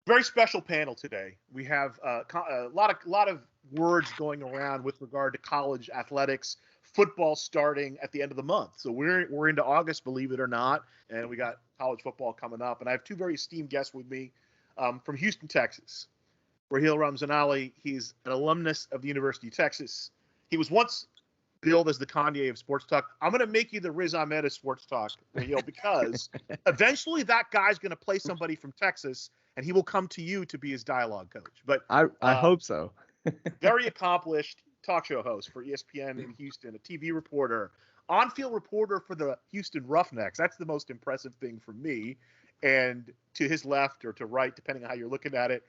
Very special panel today. We have a lot of words going around with regard to college athletics, football starting at the end of the month. So we're into August, believe it or not, and we got college football coming up. And I have two very esteemed guests with me from Houston, Texas. Raheel Ramzanali. He's an alumnus of the University of Texas. He was once billed as the Kanye of sports talk. I'm going to make you the Riz Ahmed of sports talk, Raheel, because eventually that guy's going to play somebody from Texas, and he will come to you to be his dialogue coach. But I hope so. Very accomplished talk show host for ESPN in Houston, a TV reporter, on-field reporter for the Houston Roughnecks. That's the most impressive thing for me. And to his left or to right, depending on how you're looking at it,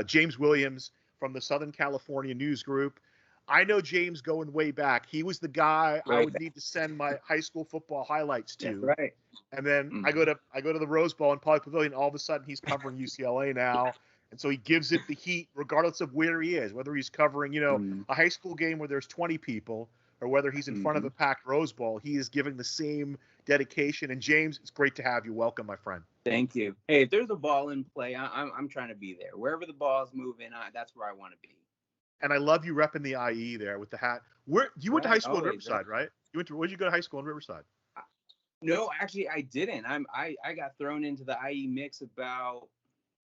James Williams from the Southern California News Group. I know James going way back. He was the guy I would need to send my high school football highlights to. That's right. And then I go to the Rose Bowl in Poly Pavilion. All of a sudden, he's covering UCLA now, and so he gives it the heat, regardless of where he is, whether he's covering a high school game where there's 20 people or whether he's in front of a packed Rose Bowl. He is giving the same dedication. And James, it's great to have you. Welcome, my friend. Thank you. Hey, if there's a ball in play, I'm trying to be there. Wherever the ball's moving, that's where I want to be. And I love you repping the IE there with the hat. Where you went to high school in Riverside, right? Where'd you go to high school in Riverside? No, actually, I didn't. I got thrown into the IE mix about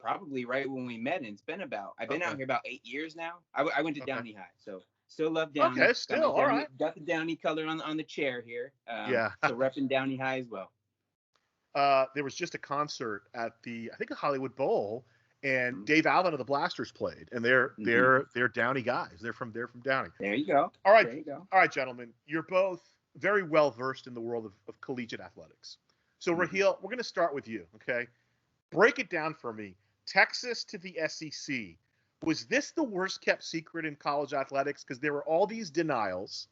probably right when we met. And it's been I've been out here about 8 years now. I went to Downey High, so still love Downey. Okay, still all right. Got the Downey color on the chair here. So repping Downey High as well. There was just a concert at I think a Hollywood Bowl. And Dave Allen of the Blasters played, and they're Downey guys. They're from Downey. There you go. All right, there you go. All right, gentlemen. You're both very well versed in the world of collegiate athletics. So Raheel, we're going to start with you. Okay, break it down for me. Texas to the SEC. Was this the worst kept secret in college athletics? Because there were all these denials,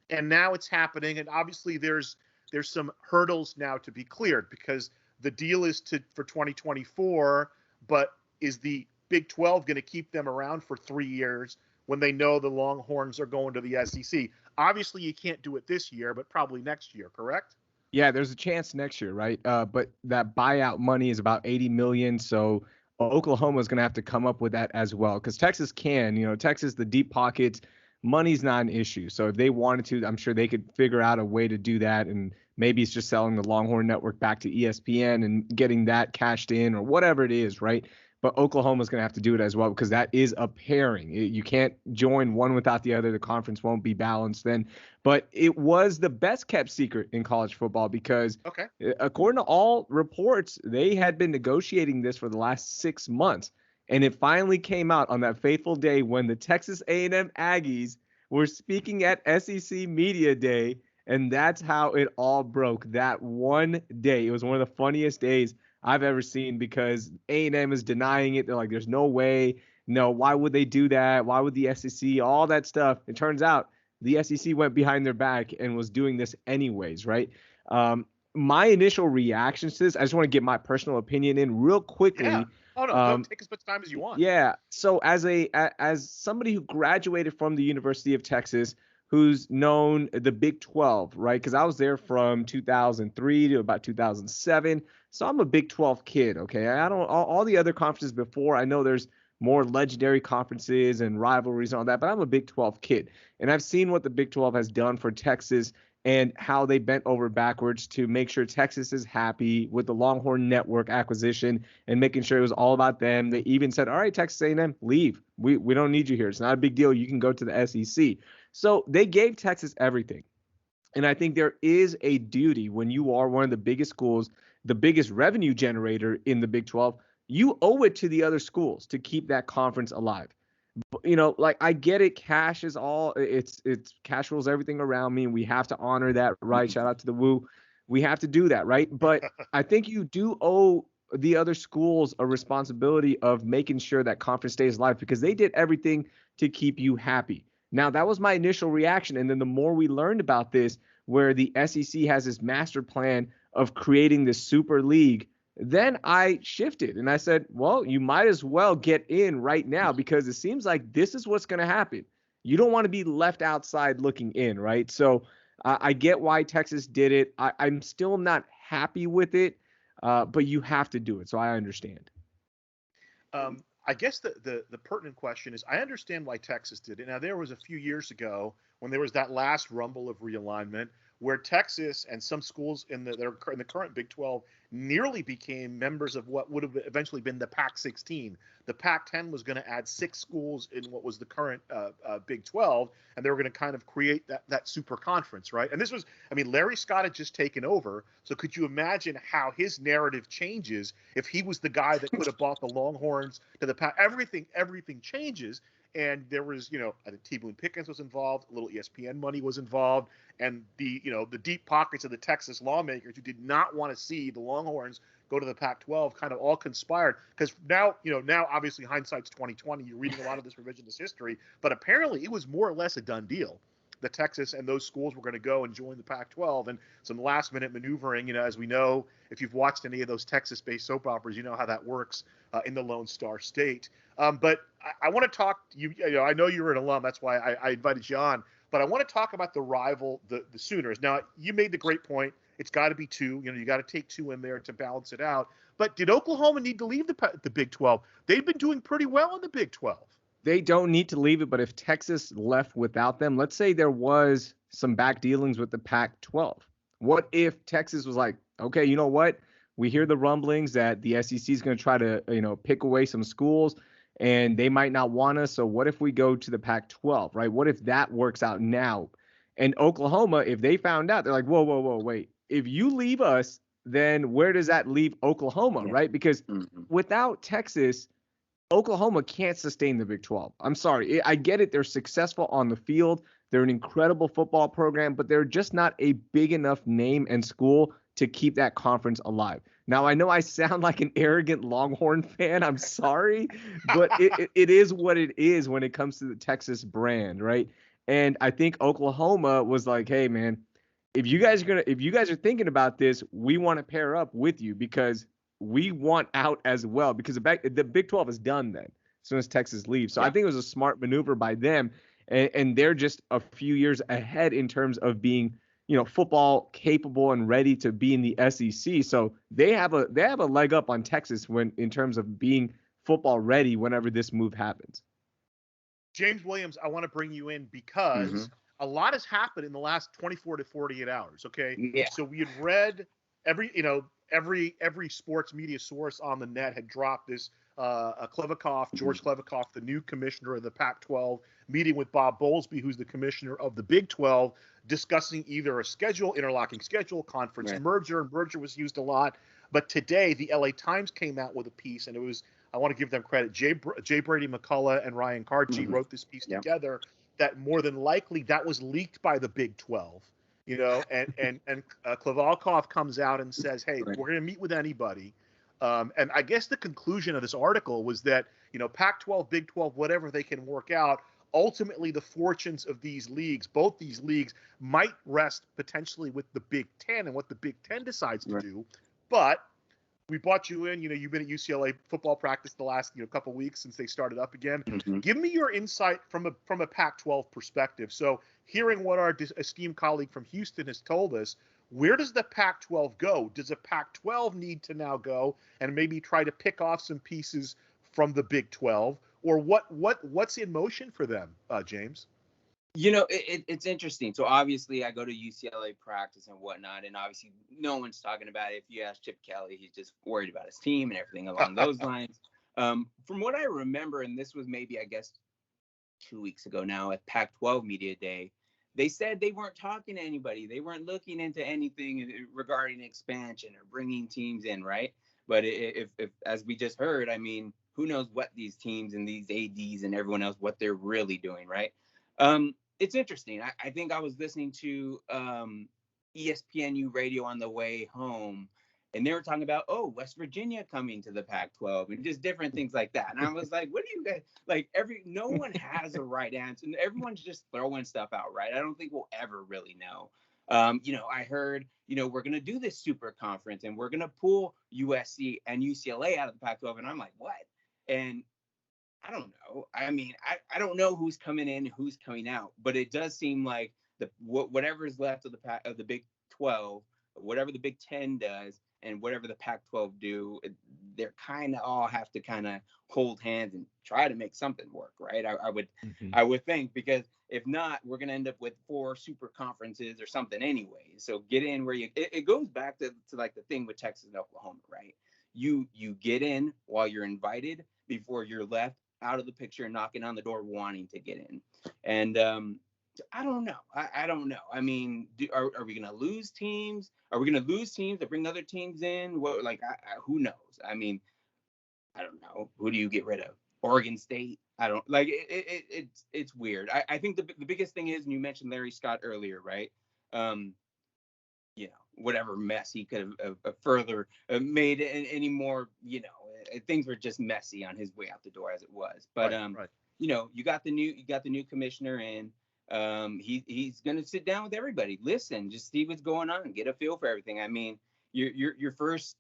and now it's happening. And obviously, there's some hurdles now to be cleared because the deal is for 2024, but is the Big 12 going to keep them around for 3 years when they know the Longhorns are going to the SEC? Obviously, you can't do it this year, but probably next year, correct? Yeah, there's a chance next year, right? But that buyout money is about $80 million, so Oklahoma is going to have to come up with that as well because Texas can. Texas, the deep pockets, money's not an issue. So if they wanted to, I'm sure they could figure out a way to do that, and maybe it's just selling the Longhorn Network back to ESPN and getting that cashed in or whatever it is, right? But Oklahoma's going to have to do it as well because that is a pairing. You can't join one without the other. The conference won't be balanced then. But it was the best kept secret in college football because according to all reports, they had been negotiating this for the last 6 months. And it finally came out on that fateful day when the Texas A&M Aggies were speaking at SEC Media Day. And that's how it all broke that one day. It was one of the funniest days I've ever seen because A&M is denying it. They're like, there's no way. No, why would they do that? Why would the SEC? All that stuff. It turns out the SEC went behind their back and was doing this anyways, right? My initial reactions to this, I just want to get my personal opinion in real quickly. Yeah. Oh, no, take as much time as you want. Yeah. So as somebody who graduated from the University of Texas, who's known the Big 12, right? Because I was there from 2003 to about 2007. So I'm a Big 12 kid, okay? I don't all the other conferences before. I know there's more legendary conferences and rivalries and all that, but I'm a Big 12 kid. And I've seen what the Big 12 has done for Texas and how they bent over backwards to make sure Texas is happy with the Longhorn Network acquisition and making sure it was all about them. They even said, all right, Texas A&M, leave. We don't need you here. It's not a big deal. You can go to the SEC. So they gave Texas everything. And I think there is a duty when you are one of the biggest schools, the biggest revenue generator in the Big 12, you owe it to the other schools to keep that conference alive. I get it. Cash is all it's cash rules everything around me. And we have to honor that, right? Shout out to the Woo. We have to do that, right? But I think you do owe the other schools a responsibility of making sure that conference stays alive because they did everything to keep you happy. Now, that was my initial reaction. And then the more we learned about this, where the SEC has this master plan of creating this super league, then I shifted and I said, well, you might as well get in right now because it seems like this is what's going to happen. You don't want to be left outside looking in, right? So I get why Texas did it. I'm still not happy with it, but you have to do it. So I understand. I guess the pertinent question is, I understand why Texas did it. Now, there was a few years ago when there was that last rumble of realignment where Texas and some schools in the current Big 12 nearly became members of what would have eventually been the Pac-16. The Pac-10 was going to add 6 schools in what was the current Big 12, and they were going to kind of create that super conference, right? And this was, I mean, Larry Scott had just taken over, so could you imagine how his narrative changes if he was the guy that could have bought the Longhorns to the Pac? Everything changes. And there was, I think T. Boone Pickens was involved, a little ESPN money was involved, and the deep pockets of the Texas lawmakers who did not want to see the Longhorns go to the Pac-12 kind of all conspired. Because now obviously hindsight's 2020. You're reading a lot of this revisionist history, but apparently it was more or less a done deal. The Texas and those schools were going to go and join the Pac-12, and some last-minute maneuvering. As we know, if you've watched any of those Texas-based soap operas, you know how that works in the Lone Star State. But I want to talk to you. I know you're an alum. That's why I invited you on. But I want to talk about the rival, the Sooners. Now, you made the great point. It's got to be 2. You got to take 2 in there to balance it out. But did Oklahoma need to leave the Big 12? They've been doing pretty well in the Big 12. They don't need to leave it, but if Texas left without them, let's say there was some back dealings with the Pac-12. What if Texas was like, okay, you know what? We hear the rumblings that the SEC is going to try to, pick away some schools, and they might not want us. So what if we go to the Pac-12, right? What if that works out now? And Oklahoma, if they found out, they're like, whoa, wait. If you leave us, then where does that leave Oklahoma, right? Because without Texas, Oklahoma can't sustain the Big 12. I'm sorry. I get it. They're successful on the field. They're an incredible football program, but they're just not a big enough name and school to keep that conference alive. Now, I know I sound like an arrogant Longhorn fan. I'm sorry, but it is what it is when it comes to the Texas brand, right? And I think Oklahoma was like, hey, man, if you guys are thinking about this, we want to pair up with you because we want out as well, because the Big 12 is done then as soon as Texas leaves. So I think it was a smart maneuver by them, and they're just a few years ahead in terms of being, football capable and ready to be in the SEC. So they have a leg up on Texas in terms of being football ready whenever this move happens. James Williams, I want to bring you in because a lot has happened in the last 24 to 48 hours. Okay. Yeah. So we had read every sports media source on the net had dropped this George Klevikoff, the new commissioner of the Pac-12, meeting with Bob Bowlesby, who's the commissioner of the Big 12, discussing either a interlocking schedule, conference merger. Merger was used a lot. But today, the LA Times came out with a piece, and it was, I want to give them credit, Jay Brady McCullough and Ryan Carchi wrote this piece together, that more than likely that was leaked by the Big 12. And Klevikoff comes out and says, hey, we're going to meet with anybody. And I guess the conclusion of this article was that, Pac-12, Big 12, whatever they can work out, ultimately the fortunes of these leagues, both these leagues, might rest potentially with the Big 10 and what the Big 10 decides to do. But we brought you in, you've been at UCLA football practice the last, couple weeks since they started up again. Give me your insight from a Pac-12 perspective. So hearing what our esteemed colleague from Houston has told us, where does the Pac-12 go? Does a Pac-12 need to now go and maybe try to pick off some pieces from the Big 12? Or what's in motion for them, James? It's interesting. So obviously I go to UCLA practice and whatnot, and obviously no one's talking about it. If you ask Chip Kelly, he's just worried about his team and everything along those lines. From what I remember, and this was maybe, I guess, 2 weeks ago now at Pac-12 Media Day, they said they weren't talking to anybody. They weren't looking into anything regarding expansion or bringing teams in, right? But if as we just heard, I mean, who knows what these teams and these ADs and everyone else, what they're really doing, right? It's interesting. I think I was listening to ESPNU radio on the way home, and they were talking about, West Virginia coming to the Pac-12 and just different things like that. And I was like, what do you guys, like, no one has a right answer. And everyone's just throwing stuff out, right? I don't think we'll ever really know. I heard, we're going to do this super conference and we're going to pull USC and UCLA out of the Pac-12. And I'm like, what? And I don't know. I mean, I don't know who's coming in, who's coming out, but it does seem like whatever is left of the Big 12, whatever the Big 10 does, and whatever the Pac-12 do, they're kind of all have to kind of hold hands and try to make something work, right? I would think, because if not, we're gonna end up with 4 super conferences or something anyway. So get in where it goes back to like the thing with Texas and Oklahoma, right? You get in while you're invited before you're left out of the picture, knocking on the door wanting to get in. And I don't know. I don't know. I mean, are we going to lose teams? Are we going to lose teams to bring other teams in? What, like, who knows? I mean, I don't know. Who do you get rid of? Oregon State? I don't like it's weird. I think the biggest thing is, and you mentioned Larry Scott earlier, right? Whatever mess he could have further made any more, things were just messy on his way out the door as it was. But right. You got the new commissioner in. He's gonna sit down with everybody, listen, just see what's going on, get a feel for everything. I mean, your first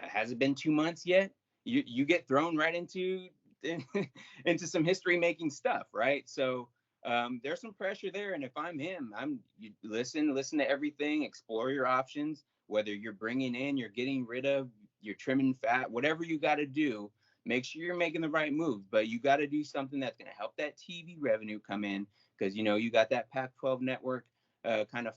has it been 2 months yet? You get thrown right into into some history making stuff, right? So there's some pressure there, and if I'm him, you listen to everything, explore your options, whether you're bringing in, you're getting rid of, you're trimming fat, whatever you got to do. Make sure you're making the right moves, but you got to do something that's going to help that TV revenue come in, because you got that Pac-12 network kind of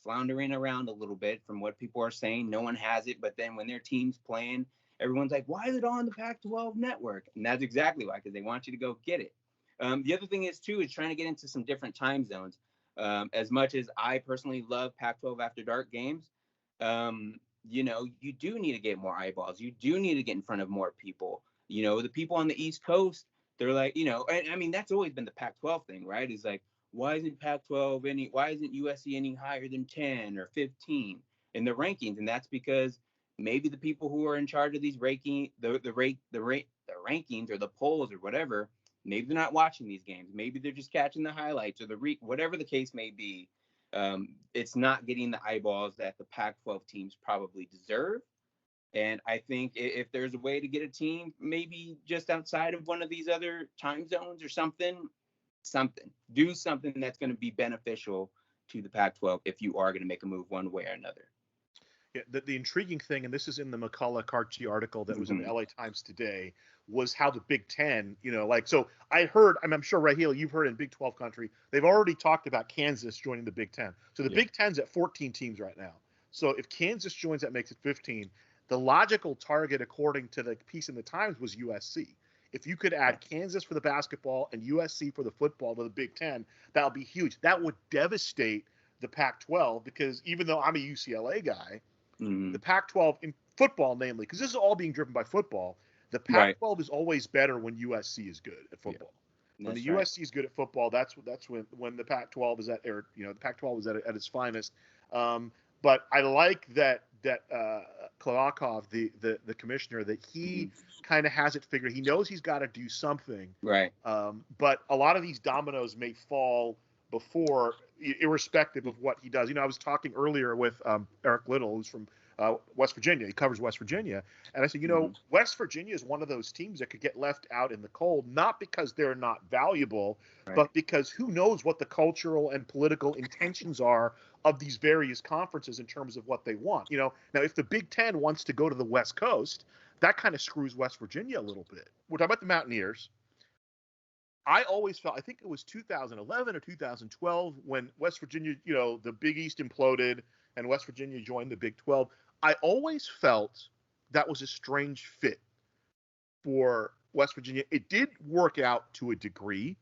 floundering around a little bit from what people are saying. No one has it, but then when their team's playing, everyone's like, why is it on the Pac-12 network? And that's exactly why, because they want you to go get it. The other thing is trying to get into some different time zones. As much as I personally love Pac-12 after dark games, you do need to get more eyeballs. You do need to get in front of more people. The people on the East Coast, they're like, and I mean, that's always been the Pac-12 thing, right? Is like, why isn't USC any higher than 10 or 15 in the rankings? And that's because maybe the people who are in charge of these rankings or the polls or whatever, maybe they're not watching these games. Maybe they're just catching the highlights or whatever the case may be. It's not getting the eyeballs that the Pac-12 teams probably deserve. And I think if there's a way to get a team maybe just outside of one of these other time zones or something, do something that's going to be beneficial to the Pac-12 if you are going to make a move one way or another. Yeah, the intriguing thing, and this is in the McCullough-Carty article that was in the LA Times today, was how the Big Ten, so I heard, I'm sure, Raheel, you've heard in Big 12 country, they've already talked about Kansas joining the Big Ten. So the Big Ten's at 14 teams right now. So if Kansas joins, that makes it 15. The logical target, according to the piece in the Times, was USC. If you could add Kansas for the basketball and USC for the football to the Big Ten, that would be huge. That would devastate the Pac-12, because even though I'm a UCLA guy, the Pac-12 in football, namely, because this is all being driven by football, the Pac-12 is always better when USC is good at football. When the USC is good at football, that's when the Pac-12 is the Pac-12 is at its finest. But I like that Klokov, the commissioner, that he kind of has it figured. He knows he's got to do something. Right. But a lot of these dominoes may fall before, irrespective of what he does. I was talking earlier with Eric Little, who's from West Virginia. He covers West Virginia. And I said, West Virginia is one of those teams that could get left out in the cold, not because they're not valuable, but because who knows what the cultural and political intentions are of these various conferences in terms of what they want. Now, if the Big Ten wants to go to the West Coast, that kind of screws West Virginia a little bit. We're talking about the Mountaineers. I always felt, I think it was 2011 or 2012 when West Virginia, the Big East imploded and West Virginia joined the Big 12. I always felt that was a strange fit for West Virginia. It did work out to a degree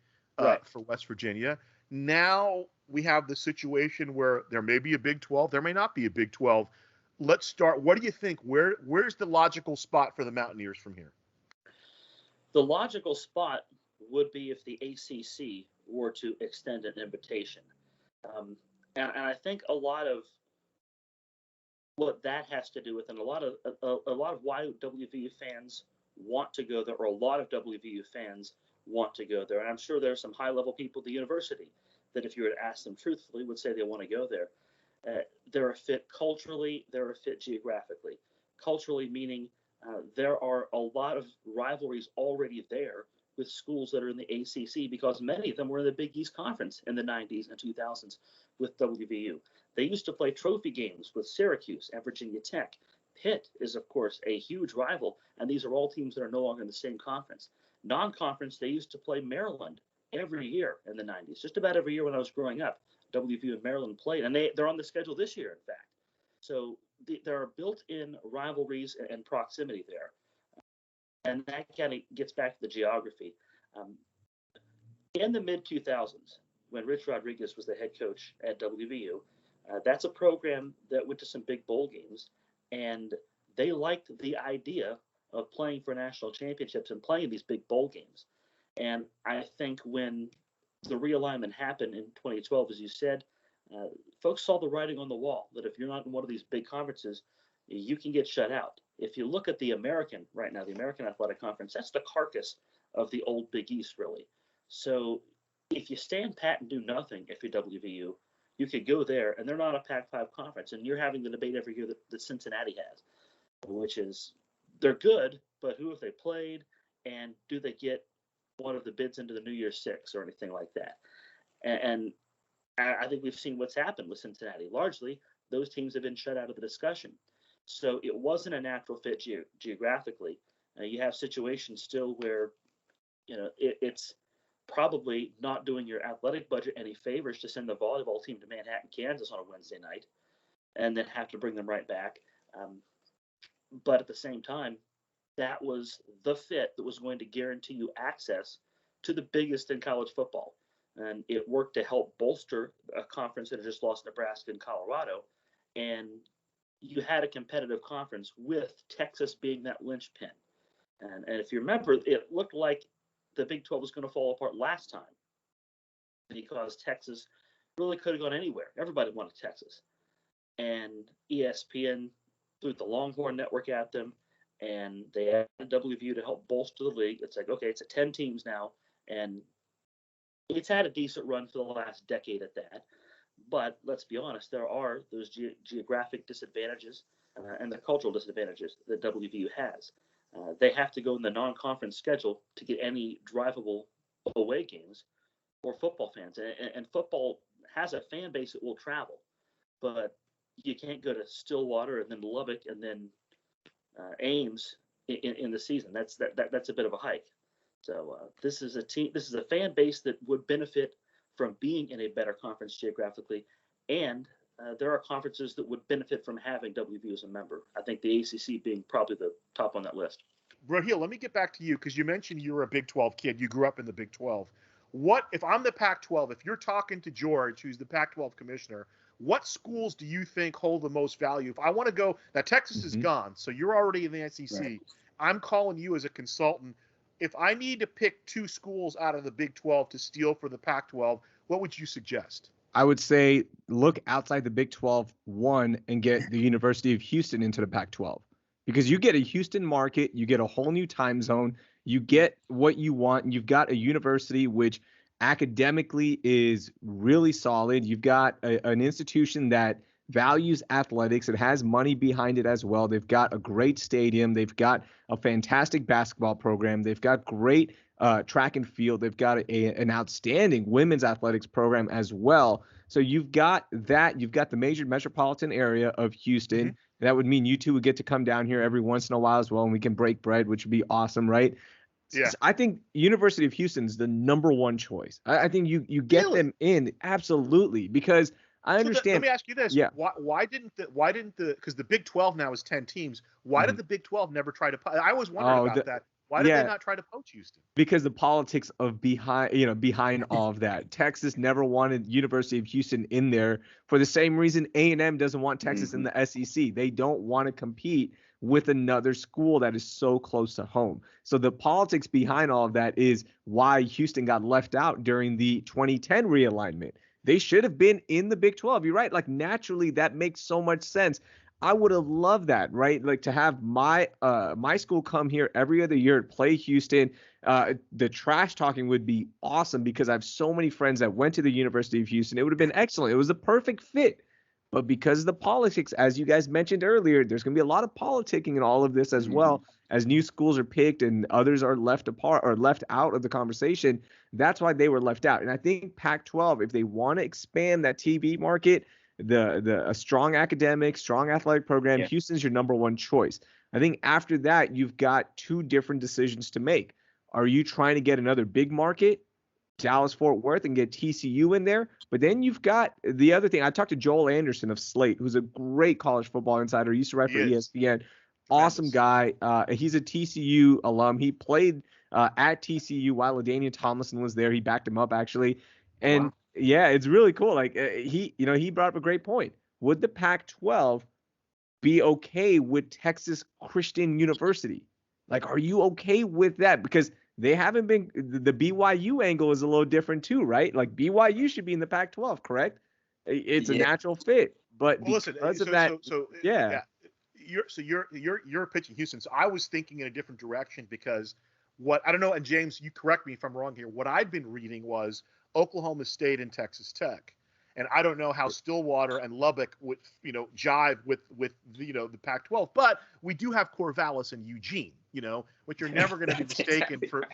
for West Virginia. Now we have the situation where there may be a Big 12, there may not be a Big 12. Let's start. What do you think? Where's the logical spot for the Mountaineers from here? The logical spot would be if the ACC were to extend an invitation. And I think a lot of what that has to do with, and a lot of why WVU fans want to go there, or a lot of WVU fans want to go there. And I'm sure there are some high-level people at the university that, if you were to ask them truthfully, would say they want to go there. They're a fit culturally, they're a fit geographically. Culturally, meaning there are a lot of rivalries already there with schools that are in the ACC, because many of them were in the Big East Conference in the 90s and 2000s with WVU. They used to play trophy games with Syracuse and Virginia Tech. Pitt is, of course, a huge rival, and these are all teams that are no longer in the same conference. Non-conference, they used to play Maryland every year in the 90s. Just about every year when I was growing up, WVU and Maryland played, and they're on the schedule this year, in fact. So there are built-in rivalries and proximity there. And that kind of gets back to the geography. In the mid-2000s, when Rich Rodriguez was the head coach at WVU, that's a program that went to some big bowl games, and they liked the idea of playing for national championships and playing these big bowl games. And I think when the realignment happened in 2012, as you said, folks saw the writing on the wall that if you're not in one of these big conferences, you can get shut out. If you look at the American right now, the American Athletic Conference, that's the carcass of the old Big East, really. So if you stand pat and do nothing, if you're WVU, you could go there, and they're not a Pac-5 conference, and you're having the debate every year that Cincinnati has, which is they're good, but who have they played, and do they get one of the bids into the New Year's Six or anything like that? And I think we've seen what's happened with Cincinnati. Largely, those teams have been shut out of the discussion. So it wasn't a natural fit geographically. You have situations still where, it's probably not doing your athletic budget any favors to send the volleyball team to Manhattan, Kansas on a Wednesday night and then have to bring them right back. But at the same time, that was the fit that was going to guarantee you access to the biggest in college football. And it worked to help bolster a conference that had just lost Nebraska and Colorado. And you had a competitive conference with Texas being that linchpin. And if you remember, it looked like the Big 12 was going to fall apart last time because Texas really could have gone anywhere. Everybody wanted Texas. And ESPN threw the Longhorn Network at them, and they added WVU to help bolster the league. It's like, okay, it's at 10 teams now, and it's had a decent run for the last decade at that. But let's be honest, there are those geographic disadvantages and the cultural disadvantages that WVU has. They have to go in the non-conference schedule to get any drivable away games for football fans. And football has a fan base that will travel, but you can't go to Stillwater and then Lubbock and then Ames in the season. That's a bit of a hike. So this is a fan base that would benefit from being in a better conference geographically, and there are conferences that would benefit from having WVU as a member. I think the ACC being probably the top on that list. Raheel, let me get back to you because you mentioned you were a Big 12 kid. You grew up in the Big 12. What if I'm the Pac-12? If you're talking to George, who's the Pac-12 commissioner, what schools do you think hold the most value? If I want to go, now Texas is gone, so you're already in the SEC. Right. I'm calling you as a consultant. If I need to pick two schools out of the Big 12 to steal for the Pac-12, what would you suggest? I would say look outside the Big 12, and get the University of Houston into the Pac-12. Because you get a Houston market, you get a whole new time zone, you get what you want, and you've got a university which academically is really solid. You've got an institution that values athletics. It has money behind it as well. They've got a great stadium. They've got a fantastic basketball program. They've got great track and field. They've got an outstanding women's athletics program as well. So you've got that. You've got the major metropolitan area of Houston. Mm-hmm. That would mean you two would get to come down here every once in a while as well, and we can break bread, which would be awesome, right? Yeah. I think University of Houston is the number one choice. I think you get them in absolutely because I understand. Let me ask you this: yeah. Why didn't the because the Big 12 now is 10 teams? Why did the Big 12 never try to? I was wondering about that. Why did they not try to poach Houston? Because the politics of behind all of that. Texas never wanted University of Houston in there for the same reason A&M doesn't want Texas in the SEC. They don't want to compete with another school that is so close to home. So the politics behind all of that is why Houston got left out during the 2010 realignment. They should have been in the Big 12. You're right. Like naturally, that makes so much sense. I would have loved that, right? Like to have my school come here every other year to play Houston. The trash talking would be awesome because I have so many friends that went to the University of Houston. It would have been excellent. It was the perfect fit. But because of the politics, as you guys mentioned earlier, there's going to be a lot of politicking in all of this as well as new schools are picked and others are left apart or left out of the conversation. That's why they were left out. And I think Pac-12, if they want to expand that TV market, a strong academic, strong athletic program. Yeah. Houston's your number one choice. I think after that, you've got two different decisions to make. Are you trying to get another big market, Dallas Fort Worth, and get TCU in there? But then you've got the other thing. I talked to Joel Anderson of Slate, who's a great college football insider. He used to write for ESPN. Awesome guy. He's a TCU alum. He played at TCU while LaDainian Tomlinson was there. He backed him up actually, and yeah, it's really cool. Like he brought up a great point. Would the Pac-12 be okay with Texas Christian University? Like, are you okay with that? Because they haven't been. The BYU angle is a little different too, right? Like BYU should be in the Pac-12, correct? It's a natural fit, but because of that, yeah. You're pitching Houston. So I was thinking in a different direction because what I don't know, and James, you correct me if I'm wrong here. What I'd been reading was Oklahoma State and Texas Tech, and I don't know how Stillwater and Lubbock would jive with the Pac-12, but we do have Corvallis and Eugene, which are never going to be mistaken for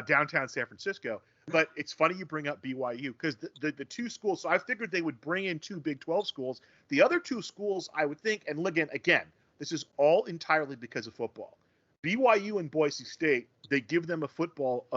downtown San Francisco. But it's funny you bring up BYU because the two schools. So I figured they would bring in two Big 12 schools. The other two schools, I would think, and again, this is all entirely because of football. BYU and Boise State, they give them a football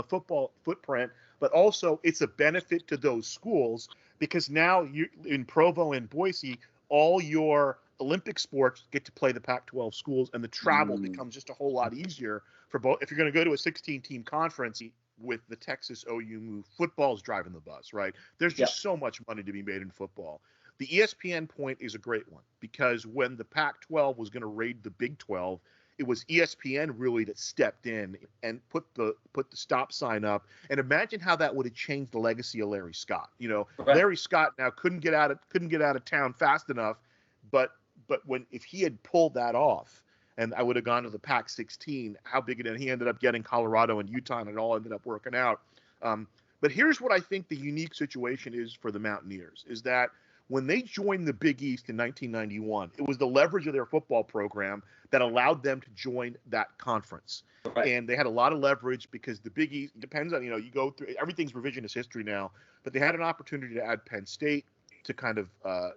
footprint, but also it's a benefit to those schools because now you in Provo and Boise, all your Olympic sports get to play the Pac-12 schools, and the travel becomes just a whole lot easier for both. If you're going to go to a 16-team conference with the Texas OU move, football's driving the bus, right? There's just so much money to be made in football. The ESPN point is a great one because when the Pac-12 was going to raid the Big 12, it was ESPN really that stepped in and put the stop sign up. And imagine how that would have changed the legacy of Larry Scott. Larry Scott now couldn't get out of town fast enough, but if he had pulled that off, and I would have gone to the Pac-16, how big it ended. He ended up getting Colorado and Utah, and it all ended up working out. But here's what I think the unique situation is for the Mountaineers, is that when they joined the Big East in 1991, it was the leverage of their football program that allowed them to join that conference. Right. And they had a lot of leverage because the Big East depends on, you go through, everything's revisionist history now, but they had an opportunity to add Penn State to kind of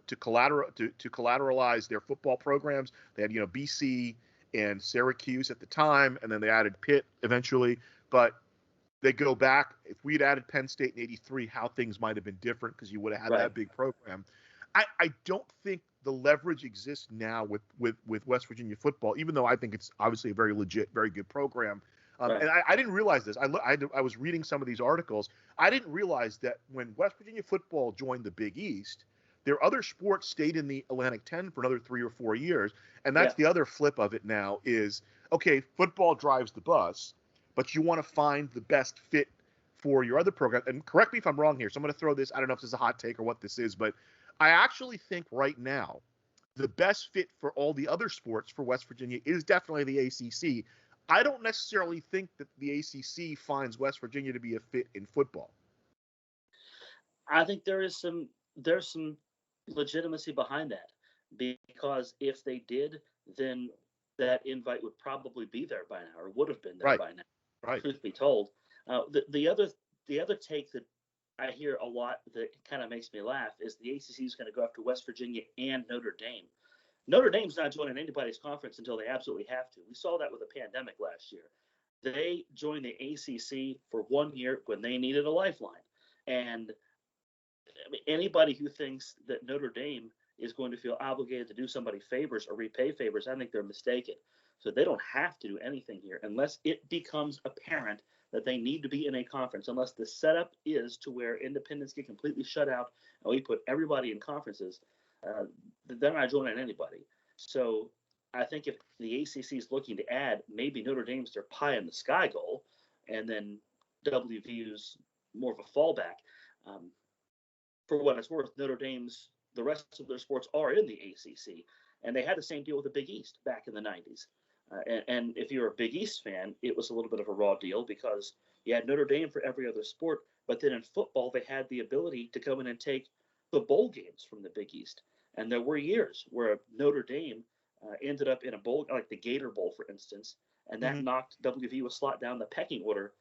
to collateralize their football programs. They had, BC and Syracuse at the time, and then they added Pitt eventually. But they go back, if we'd added Penn State in 83, how things might have been different because you would have had that big program. I don't think the leverage exists now with West Virginia football, even though I think it's obviously a very legit, very good program. And I didn't realize this. I was reading some of these articles. I didn't realize that when West Virginia football joined the Big East, their other sports stayed in the Atlantic 10 for another 3 or 4 years. And that's the other flip of it now is, okay, football drives the bus, but you want to find the best fit for your other program. And correct me if I'm wrong here. So I'm going to throw this. I don't know if this is a hot take or what this is, but I actually think right now the best fit for all the other sports for West Virginia is definitely the ACC. I don't necessarily think that the ACC finds West Virginia to be a fit in football. I think there's some legitimacy behind that, because if they did, then that invite would probably be there by now, or would have been there by now. Right. Truth be told, the other take that I hear a lot that kind of makes me laugh is the ACC is going to go after West Virginia and Notre Dame. Notre Dame's not joining anybody's conference until they absolutely have to. We saw that with the pandemic last year. They joined the ACC for 1 year when they needed a lifeline. And I mean, anybody who thinks that Notre Dame is going to feel obligated to do somebody favors or repay favors, I think they're mistaken. So they don't have to do anything here unless it becomes apparent that they need to be in a conference, unless the setup is to where independents get completely shut out and we put everybody in conferences. They're not joining anybody. So I think if the ACC is looking to add, maybe Notre Dame's their pie in the sky goal, and then WVU's more of a fallback. For what it's worth, Notre Dame's, the rest of their sports are in the ACC, and they had the same deal with the Big East back in the 90s. And if you're a Big East fan, it was a little bit of a raw deal because you had Notre Dame for every other sport, but then in football, they had the ability to come in and take the bowl games from the Big East. And there were years where Notre Dame ended up in a bowl, like the Gator Bowl, for instance, and that knocked WVU a slot down the pecking order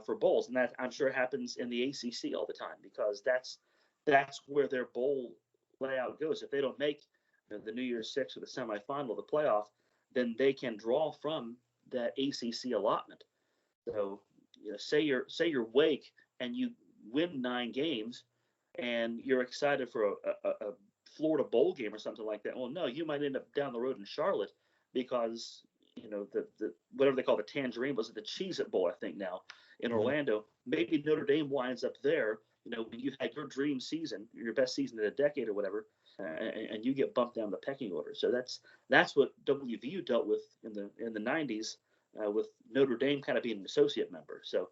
for bowls. And that, I'm sure, happens in the ACC all the time because that's that's where their bowl layout goes. If they don't make the New Year's Six or the semifinal, the playoff, then they can draw from that ACC allotment. So, say you're Wake and you win 9 games, and you're excited for a Florida bowl game or something like that. Well, no, you might end up down the road in Charlotte because the whatever they call the Tangerine, was it the Cheez-It Bowl, I think now in Orlando. Maybe Notre Dame winds up there. When you had your dream season, your best season in a decade or whatever, and you get bumped down the pecking order. So that's what WVU dealt with in the 90s with Notre Dame kind of being an associate member. So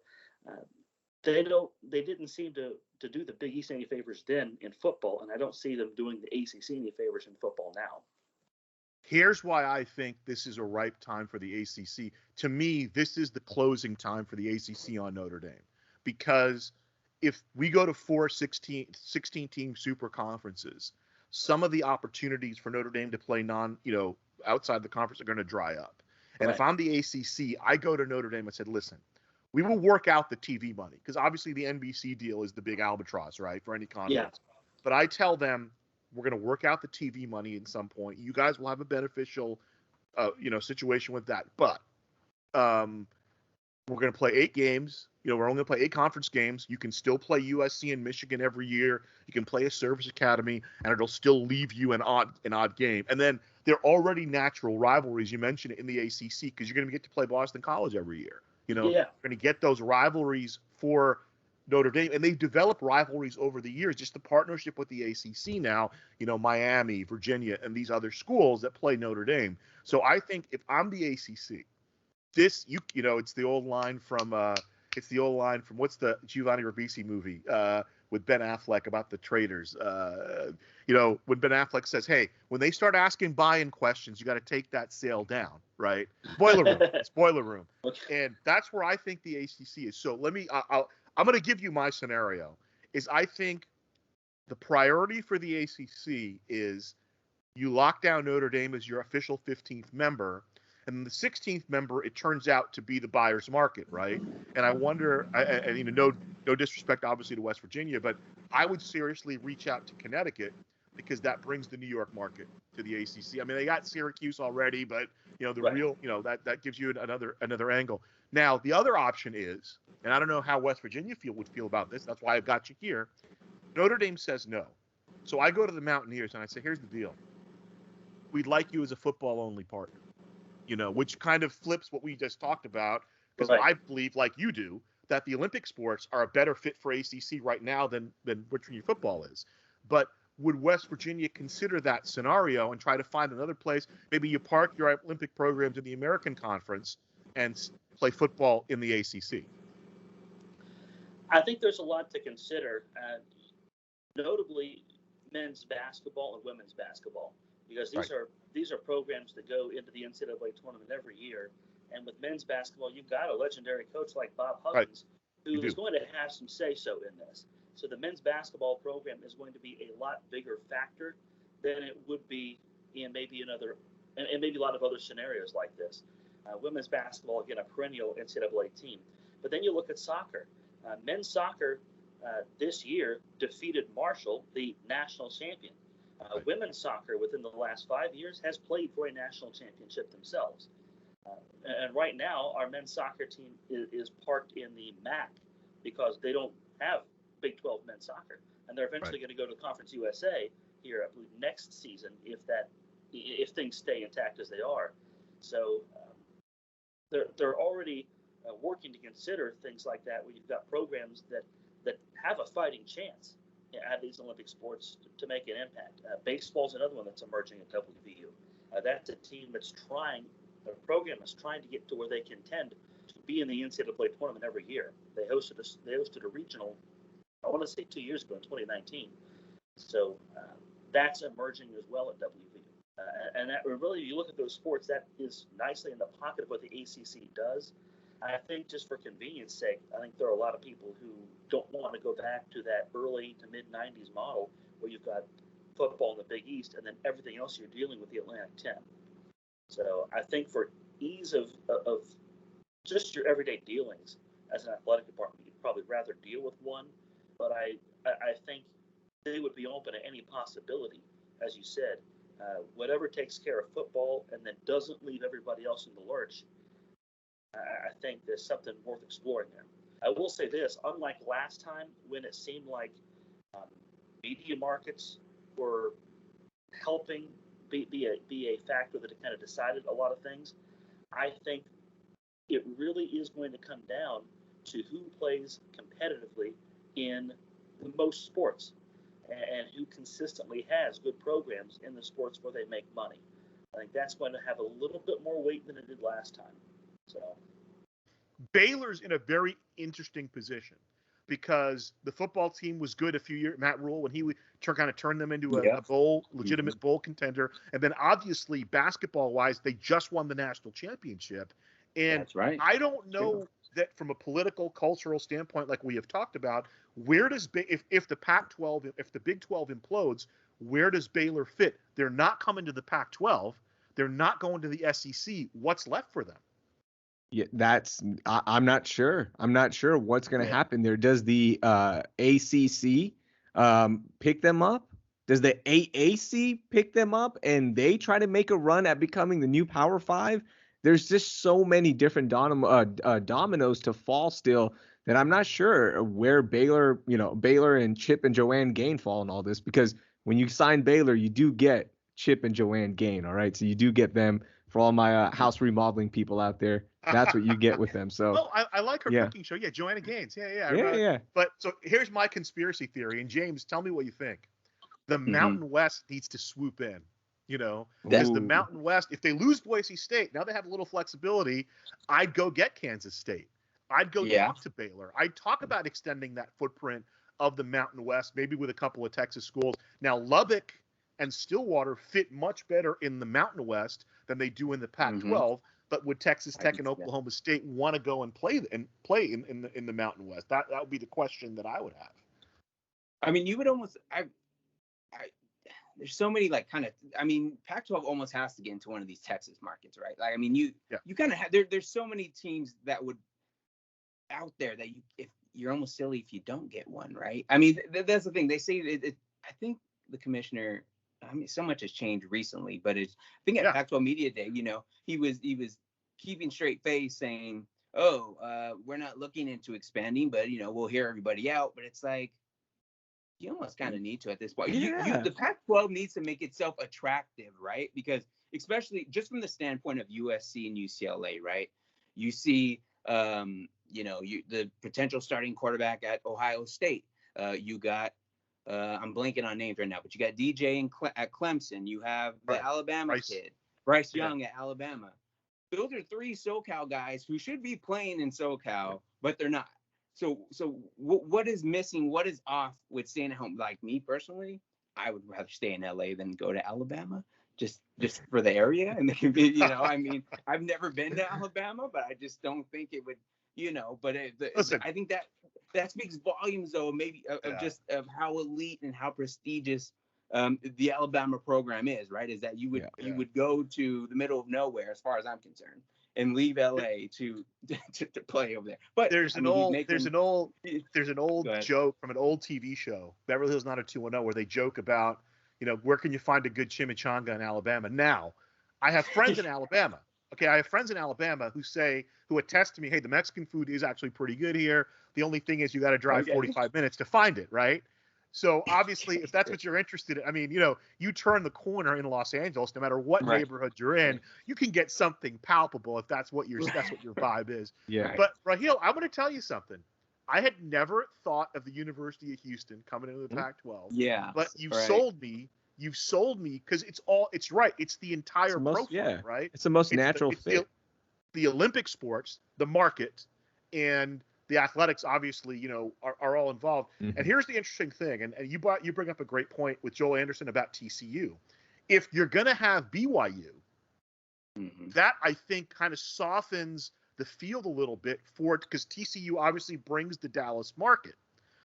they didn't seem to do the Big East any favors then in football, and I don't see them doing the ACC any favors in football now. Here's why I think this is a ripe time for the ACC. To me, this is the closing time for the ACC on Notre Dame, because if we go to 16-team super conferences, some of the opportunities for Notre Dame to play outside the conference are going to dry up. And if I'm the ACC, I go to Notre Dame and said, listen, we will work out the TV money, because obviously the NBC deal is the big albatross, right, for any conference. Yeah. But I tell them, we're going to work out the TV money at some point. You guys will have a beneficial, situation with that. But we're going to play 8 games. We're only going to play 8 conference games. You can still play USC and Michigan every year. You can play a service academy, and it'll still leave you an odd game. And then there are already natural rivalries. You mentioned it in the ACC, because you're going to get to play Boston College every year. You're going to get those rivalries for Notre Dame, and they've developed rivalries over the years. Just the partnership with the ACC now, Miami, Virginia, and these other schools that play Notre Dame. So I think if I'm the ACC, it's the old line from what's the Giovanni Ribisi movie with Ben Affleck about the traders. When Ben Affleck says, "Hey, when they start asking buy-in questions, you got to take that sale down," right? Boiler room. Okay. And that's where I think the ACC is. So I'm going to give you my scenario. Is I think the priority for the ACC is you lock down Notre Dame as your official 15th member, and the 16th member, it turns out to be the buyer's market, right? And I wonder, no disrespect, obviously, to West Virginia, but I would seriously reach out to Connecticut, because that brings the New York market to the ACC. I mean, they got Syracuse already, but that gives you another angle. Now, the other option is, and I don't know how West Virginia would feel about this. That's why I've got you here. Notre Dame says no. So I go to the Mountaineers and I say, here's the deal. We'd like you as a football-only partner, which kind of flips what we just talked about, because I believe, like you do, that the Olympic sports are a better fit for ACC right now than Virginia football is. But would West Virginia consider that scenario and try to find another place? Maybe you park your Olympic programs in the American Conference and play football in the ACC. I think there's a lot to consider, notably men's basketball and women's basketball, because these are programs that go into the NCAA tournament every year. And with men's basketball, you've got a legendary coach like Bob Huggins, who is going to have some say-so in this. So the men's basketball program is going to be a lot bigger factor than it would be in maybe maybe a lot of other scenarios like this. Women's basketball, again, a perennial NCAA team. But then you look at soccer. Men's soccer this year defeated Marshall, the national champion. Women's soccer within the last 5 years has played for a national championship themselves. And right now, our men's soccer team is parked in the MAC because they don't have Big 12 men's soccer, and they're eventually going to go to Conference USA here, I believe, next season if things stay intact as they are. So they're already working to consider things like that, where you've got programs that have a fighting chance at these Olympic sports to make an impact. Baseball's another one that's emerging at WVU. That's a team that's a program that's trying to get to where they contend to be in the NCAA tournament every year. They hosted a regional, I want to say 2 years ago in 2019. So that's emerging as well at WVU. And that really, you look at those sports, that is nicely in the pocket of what the ACC does. And I think just for convenience sake, I think there are a lot of people who don't want to go back to that early to mid 90s model where you've got football in the Big East and then everything else you're dealing with the Atlantic 10. So I think for ease of just your everyday dealings as an athletic department, you'd probably rather deal with one. But I think they would be open to any possibility, as you said. Whatever takes care of football and then doesn't leave everybody else in the lurch, I think there's something worth exploring there. I will say this, unlike last time when it seemed like media markets were helping be a factor that kind of decided a lot of things, I think it really is going to come down to who plays competitively in the most sports and who consistently has good programs in the sports where they make money. I think that's going to have a little bit more weight than it did last time. So Baylor's in a very interesting position because the football team was good a few years, Matt Rule, when he kind of turned them into a legitimate bowl contender. And then obviously basketball-wise, they just won the national championship. And that's right. I don't know that from a political, cultural standpoint, like we have talked about, where does if the Pac-12, if the Big 12 implodes, where does Baylor fit? They're not coming to the Pac-12. They're not going to the SEC. What's left for them? Yeah, I'm not sure. I'm not sure what's going to happen there. Does the ACC pick them up? Does the AAC pick them up and they try to make a run at becoming the new Power Five? There's just so many different dominoes to fall still that I'm not sure where Baylor and Chip and Joanne Gain fall in all this, because when you sign Baylor, you do get Chip and Joanne Gain. All right. So you do get them. For all my house remodeling people out there, that's what you get with them. So, well, I like her cooking show. Yeah, Joanna Gaines. Yeah. But so here's my conspiracy theory, and James, tell me what you think. The Mountain West needs to swoop in, because the Mountain West, if they lose Boise State, now they have a little flexibility. I'd go get Kansas State. I'd go talk to Baylor. I'd talk about extending that footprint of the Mountain West, maybe with a couple of Texas schools. Now, Lubbock and Stillwater fit much better in the Mountain West than they do in the Pac-12. But would Texas Tech and Oklahoma State want to go and play in the Mountain West? That would be the question that I would have. I mean, you would almost there's so many Pac-12 almost has to get into one of these Texas markets, right? Like, I mean, you kind of have there's so many teams that would out there that if you're almost silly if you don't get one, right? I mean, that's the thing. They say I think the commissioner. I mean, so much has changed recently, but I think at Pac-12 Media Day, he was keeping straight face saying, we're not looking into expanding, but, we'll hear everybody out. But it's like, you almost kind of need to at this point. The Pac-12 needs to make itself attractive, right? Because especially just from the standpoint of USC and UCLA, right? You see, the potential starting quarterback at Ohio State. You got, I'm blanking on names right now, but you got DJ at Clemson. You have the Alabama kid, Bryce Young at Alabama. Those are three SoCal guys who should be playing in SoCal, but they're not. So what is missing? What is off with staying at home? Like me personally, I would rather stay in LA than go to Alabama, just for the area. And they can be, I mean, I've never been to Alabama, but I just don't think it would, But I think that speaks volumes, though, maybe of how elite and how prestigious the Alabama program is, right? Is that you would go to the middle of nowhere, as far as I'm concerned, and leave LA to play over there. But there's an old joke from an old TV show, Beverly Hills 90210, where they joke about, where can you find a good chimichanga in Alabama? Now, I have friends in Alabama. Okay, I have friends in Alabama who attest to me, hey, the Mexican food is actually pretty good here. The only thing is you got to drive 45 minutes to find it, right? So obviously, if that's what you're interested in, I mean, you turn the corner in Los Angeles, no matter what neighborhood you're in, you can get something palpable if that's what your vibe is. Yeah. But Raheel, I'm going to tell you something. I had never thought of the University of Houston coming into the Pac-12. Yeah. But you've sold me. You've sold me because it's right. It's the entire profile, right? It's the most natural fit. The Olympic sports, the market, and the athletics, obviously, are all involved. Mm-hmm. And here's the interesting thing, and you bring up a great point with Joel Anderson about TCU. If you're going to have BYU, that I think kind of softens the field a little bit for it, because TCU obviously brings the Dallas market.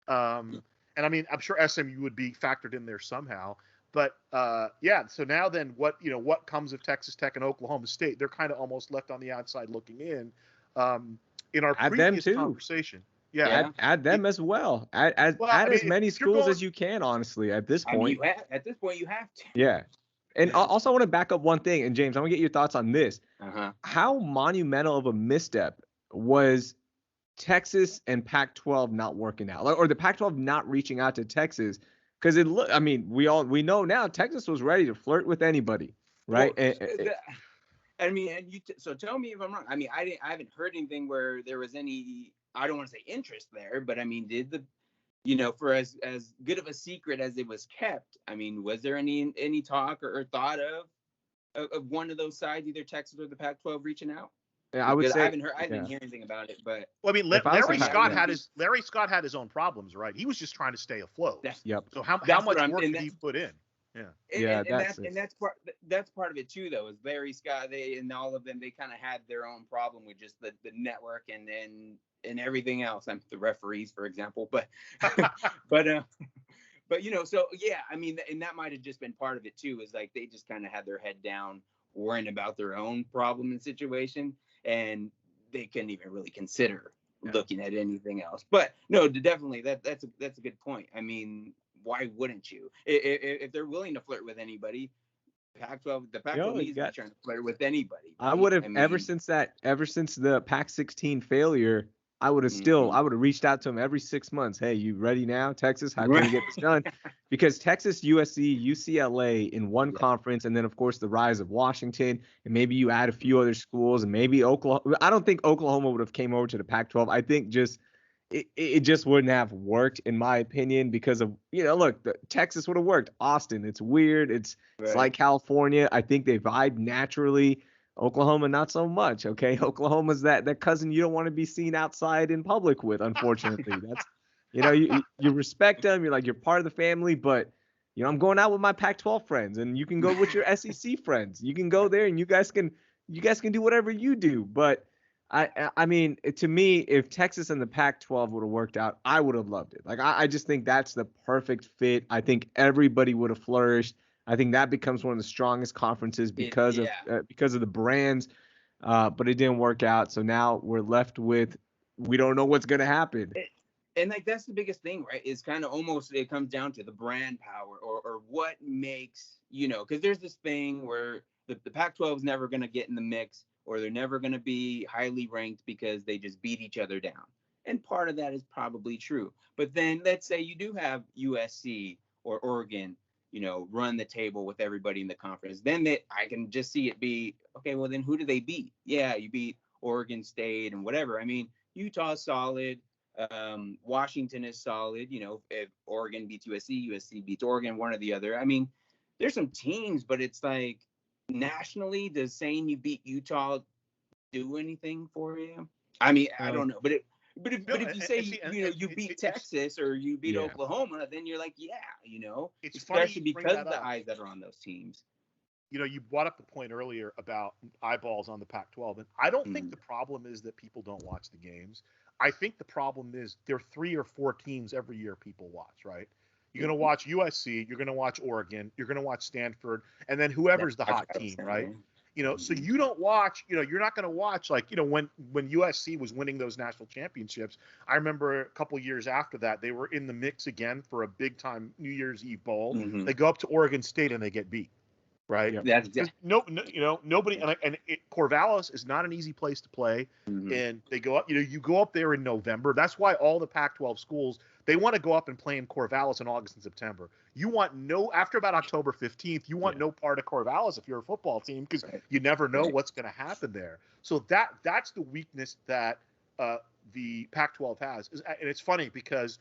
And I mean, I'm sure SMU would be factored in there somehow. But so now then what comes of Texas Tech and Oklahoma State? They're kind of almost left on the outside looking in. In our previous conversation, Yeah. Add them as well. Add Well, I mean, as many if you're schools going, as you can, honestly, at this I mean, point. at this point, you have to. Yeah. And also, I want to back up one thing. And James, I want to get your thoughts on this. How monumental of a misstep was Texas and Pac-12 not working out, or the Pac-12 not reaching out to Texas? Because I mean, we know now Texas was ready to flirt with anybody, right? Well, I mean, and so tell me if I'm wrong. I mean, I haven't heard anything where there was any. I don't want to say interest there, but I mean, for as good of a secret as it was kept, I mean, was there any talk or thought of one of those sides, either Texas or the Pac-12, reaching out? I would say I didn't hear anything about it, but well, I mean, If I was Larry the Scott Pac-12 Larry Scott had his own problems, right? He was just trying to stay afloat. Yep. So how That's much what work did he put in? Yeah. that's part of it too, though. Is Larry Scott, they and all of them, they kind of had their own problem with just the network and everything else. I'm the referees, for example, but but so yeah, I mean, and that might have just been part of it too. Is like they just kind of had their head down, worrying about their own problem and situation, and they couldn't even really consider looking at anything else. But no, definitely that's a good point. I mean, why wouldn't you? If they're willing to flirt with anybody, the Pac-12 needs to be trying to flirt with anybody. Right? I would have ever since the Pac-16 failure, I would have reached out to them every 6 months. Hey, you ready now, Texas? How can we get this done? Because Texas, USC, UCLA in one conference, and then of course the rise of Washington, and maybe you add a few other schools, and maybe Oklahoma. I don't think Oklahoma would have came over to the Pac-12. I think just it just wouldn't have worked, in my opinion, because of look, Texas would have worked. Austin, it's weird. It's like California. I think they vibe naturally. Oklahoma, not so much. Okay, Oklahoma's that cousin you don't want to be seen outside in public with. Unfortunately, that's you respect them. You're like you're part of the family, but I'm going out with my Pac-12 friends, and you can go with your SEC friends. You can go there, and you guys can do whatever you do. But I mean, to me, if Texas and the Pac-12 would have worked out, I would have loved it. Like I just think that's the perfect fit. I think everybody would have flourished. I think that becomes one of the strongest conferences because of the brands, but it didn't work out. So now we're left with we don't know what's gonna happen. And like that's the biggest thing, right? Is kind of almost it comes down to the brand power or what makes because there's this thing where the Pac-12 is never gonna get in the mix or they're never gonna be highly ranked because they just beat each other down. And part of that is probably true. But then let's say you do have USC or Oregon run the table with everybody in the conference. Then I can just see it be, okay, well, then who do they beat? Yeah, you beat Oregon State and whatever. I mean, Utah's solid. Washington is solid. If Oregon beats USC beats Oregon, one or the other. I mean, there's some teams, but it's like nationally, does saying you beat Utah do anything for you? I mean, I don't know. But if you say you beat Texas or you beat Oklahoma, then you're like, it's especially funny because of the eyes that are on those teams. You brought up the point earlier about eyeballs on the Pac-12, and I don't think the problem is that people don't watch the games. I think the problem is there are 3 or 4 teams every year people watch, right? You're going to watch USC, you're going to watch Oregon, you're going to watch Stanford, and then whoever's the hot team, right? So you don't watch, you're not going to watch when USC was winning those national championships. I remember a couple of years after that, they were in the mix again for a big time New Year's Eve bowl. They go up to Oregon State and they get beat, right? That's nobody, and Corvallis is not an easy place to play. And they go up, you go up there in November. That's why all the Pac-12 schools, they want to go up and play in Corvallis in August and September. You want after about October 15th, you want no part of Corvallis if you're a football team because you never know what's going to happen there. So that's the weakness that the Pac-12 has. And it's funny because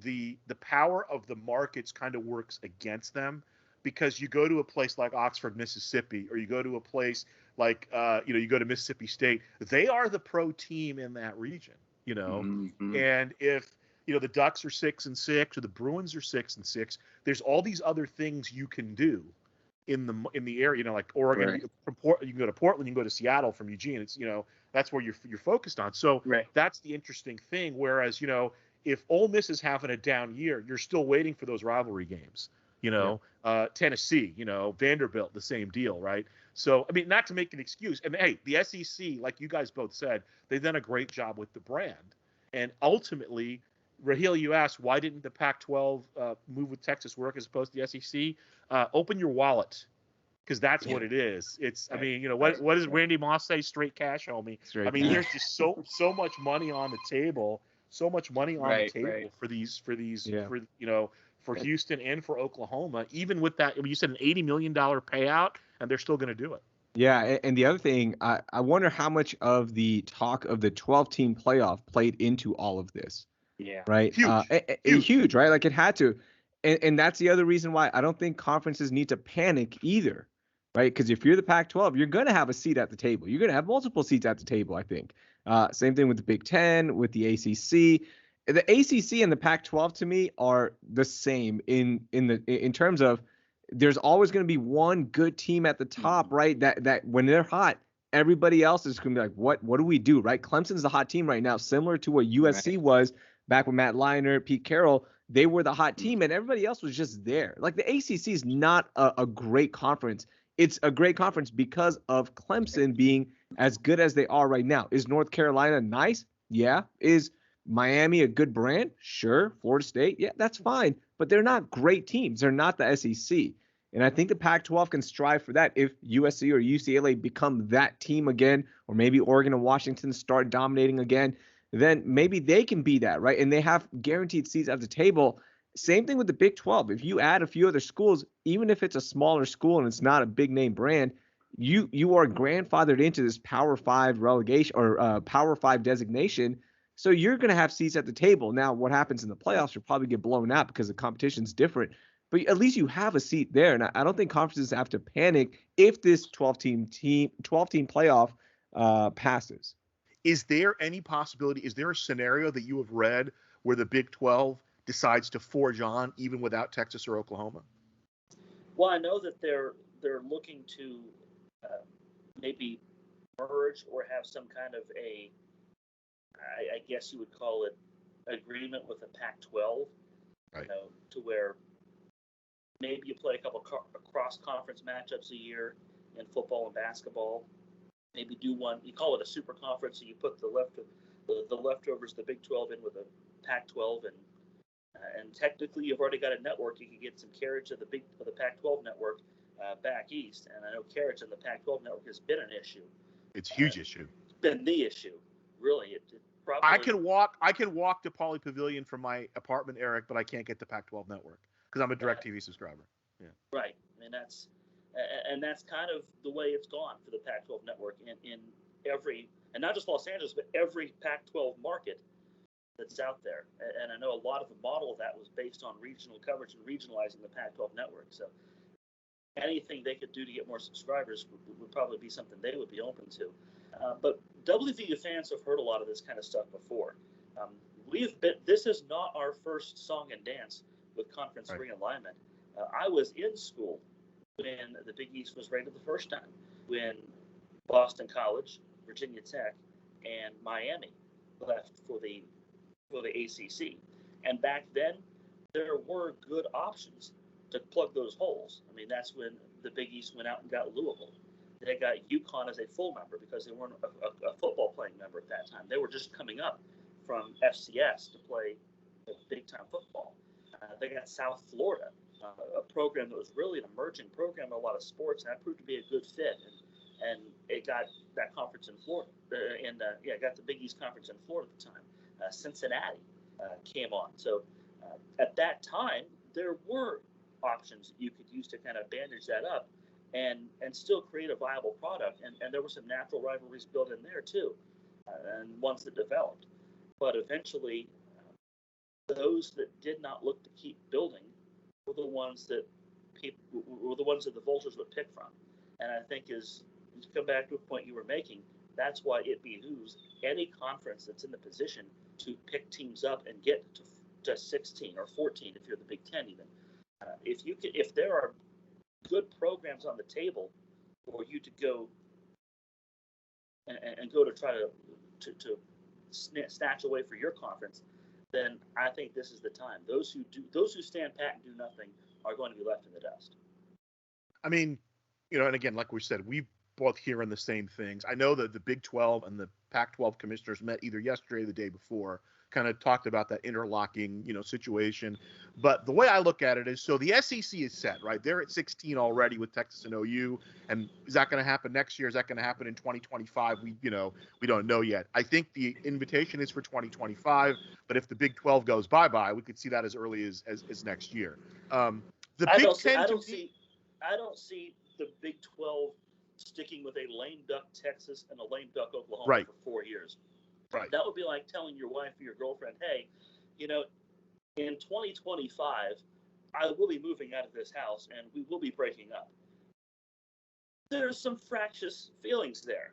the power of the markets kind of works against them because you go to a place like Oxford, Mississippi, or you go to a place like, you go to Mississippi State, they are the pro team in that region, and if, the Ducks are 6-6 or the Bruins are 6-6. There's all these other things you can do in the area, like Oregon. Right. You can go to Portland, you can go to Seattle from Eugene. It's that's where you're focused on. So that's the interesting thing. Whereas if Ole Miss is having a down year, you're still waiting for those rivalry games. Tennessee, Vanderbilt, the same deal, right? So I mean, not to make an excuse. And hey, the SEC, like you guys both said, they've done a great job with the brand. And ultimately, Raheel, you asked, why didn't the Pac-12 move with Texas work as opposed to the SEC? Open your wallet, because that's what it is. It's, I mean, what does Randy Moss say? Straight cash, homie. Straight I mean, cash. there's just so much money on the table, for Houston and for Oklahoma. Even with that, I mean, you said an $80 million payout, and they're still going to do it. Yeah, and the other thing, I wonder how much of the talk of the 12-team playoff played into all of this. Yeah. Right? Huge, right? Like it had to. And that's the other reason why I don't think conferences need to panic either, right? Because if you're the Pac-12, you're going to have a seat at the table. You're going to have multiple seats at the table, I think. Same thing with the Big Ten, with the ACC. The ACC and the Pac-12 to me are the same in terms of there's always going to be one good team at the top, right? That when they're hot, everybody else is going to be like, what do we do, right? Clemson's the hot team right now, similar to what USC was back with Matt Leinart, Pete Carroll. They were the hot team, and everybody else was just there. Like the ACC is not a great conference. It's a great conference because of Clemson being as good as they are right now. Is North Carolina nice? Yeah. Is Miami a good brand? Sure. Florida State? Yeah, that's fine. But they're not great teams. They're not the SEC. And I think the Pac-12 can strive for that if USC or UCLA become that team again, or maybe Oregon and Washington start dominating again. Then maybe they can be that, right? And they have guaranteed seats at the table. Same thing with the Big 12. If you add a few other schools, even if it's a smaller school and it's not a big name brand, you are grandfathered into this Power 5 relegation or Power 5 designation. So you're going to have seats at the table. Now, what happens in the playoffs, you'll probably get blown out because the competition's different. But at least you have a seat there. And I don't think conferences have to panic if this 12-team playoff passes. Is there any possibility, is there a scenario that you have read where the Big 12 decides to forge on even without Texas or Oklahoma? Well, I know that they're looking to maybe merge or have some kind of I guess you would call it, agreement with the Pac-12, right? To where maybe you play a couple cross-conference matchups a year in football and basketball. Maybe do one, you call it a super conference, so you put the leftovers, the Big 12 in with the Pac-12, and technically you've already got a network. You can get some carriage of the Pac-12 network back east, and I know carriage in the Pac-12 network has been an issue. It's a huge issue. It's been the issue, really. It probably. I can walk to Poly Pavilion from my apartment, Eric, but I can't get the Pac-12 network because I'm a DirecTV subscriber. Yeah. Right, and that's kind of the way it's gone for the Pac-12 network in every, and not just Los Angeles, but every Pac-12 market that's out there. And I know a lot of the model of that was based on regional coverage and regionalizing the Pac-12 network. So anything they could do to get more subscribers would probably be something they would be open to. But WVU fans have heard a lot of this kind of stuff before. This is not our first song and dance with conference realignment. I was in school when the Big East was rated the first time, when Boston College, Virginia Tech, and Miami left for the ACC. And back then, there were good options to plug those holes. I mean, that's when the Big East went out and got Louisville. They got UConn as a full member because they weren't a football playing member at that time. They were just coming up from FCS to play big-time football. They got South Florida, a program that was really an emerging program in a lot of sports, and that proved to be a good fit. And it got that conference in Florida, got the Big East Conference in Florida at the time. Cincinnati came on. So at that time, there were options that you could use to kind of bandage that up and still create a viable product. And there were some natural rivalries built in there too, and ones that developed. But eventually, those that did not look to keep building were the ones that the vultures would pick from. And I think to come back to a point you were making, that's why it behooves any conference that's in the position to pick teams up and get to 16 or 14 if you're the Big Ten even. If there are good programs on the table for you to go and go to try to snatch away for your conference, then I think this is the time. Those who stand pat and do nothing are going to be left in the dust. I mean, and again, like we said, both hearing the same things. I know that the Big 12 and the Pac-12 commissioners met either yesterday or the day before, kind of talked about that interlocking, situation. But the way I look at it is, so the SEC is set, right? They're at 16 already with Texas and OU. And is that going to happen next year? Is that going to happen in 2025? We don't know yet. I think the invitation is for 2025. But if the Big 12 goes bye-bye, we could see that as early as next year. The I Big don't Ten, see the Big 12 sticking with a lame duck Texas and a lame duck Oklahoma Right. for 4 years. Right. That would be like telling your wife or your girlfriend, hey, in 2025, I will be moving out of this house and we will be breaking up. There's some fractious feelings there.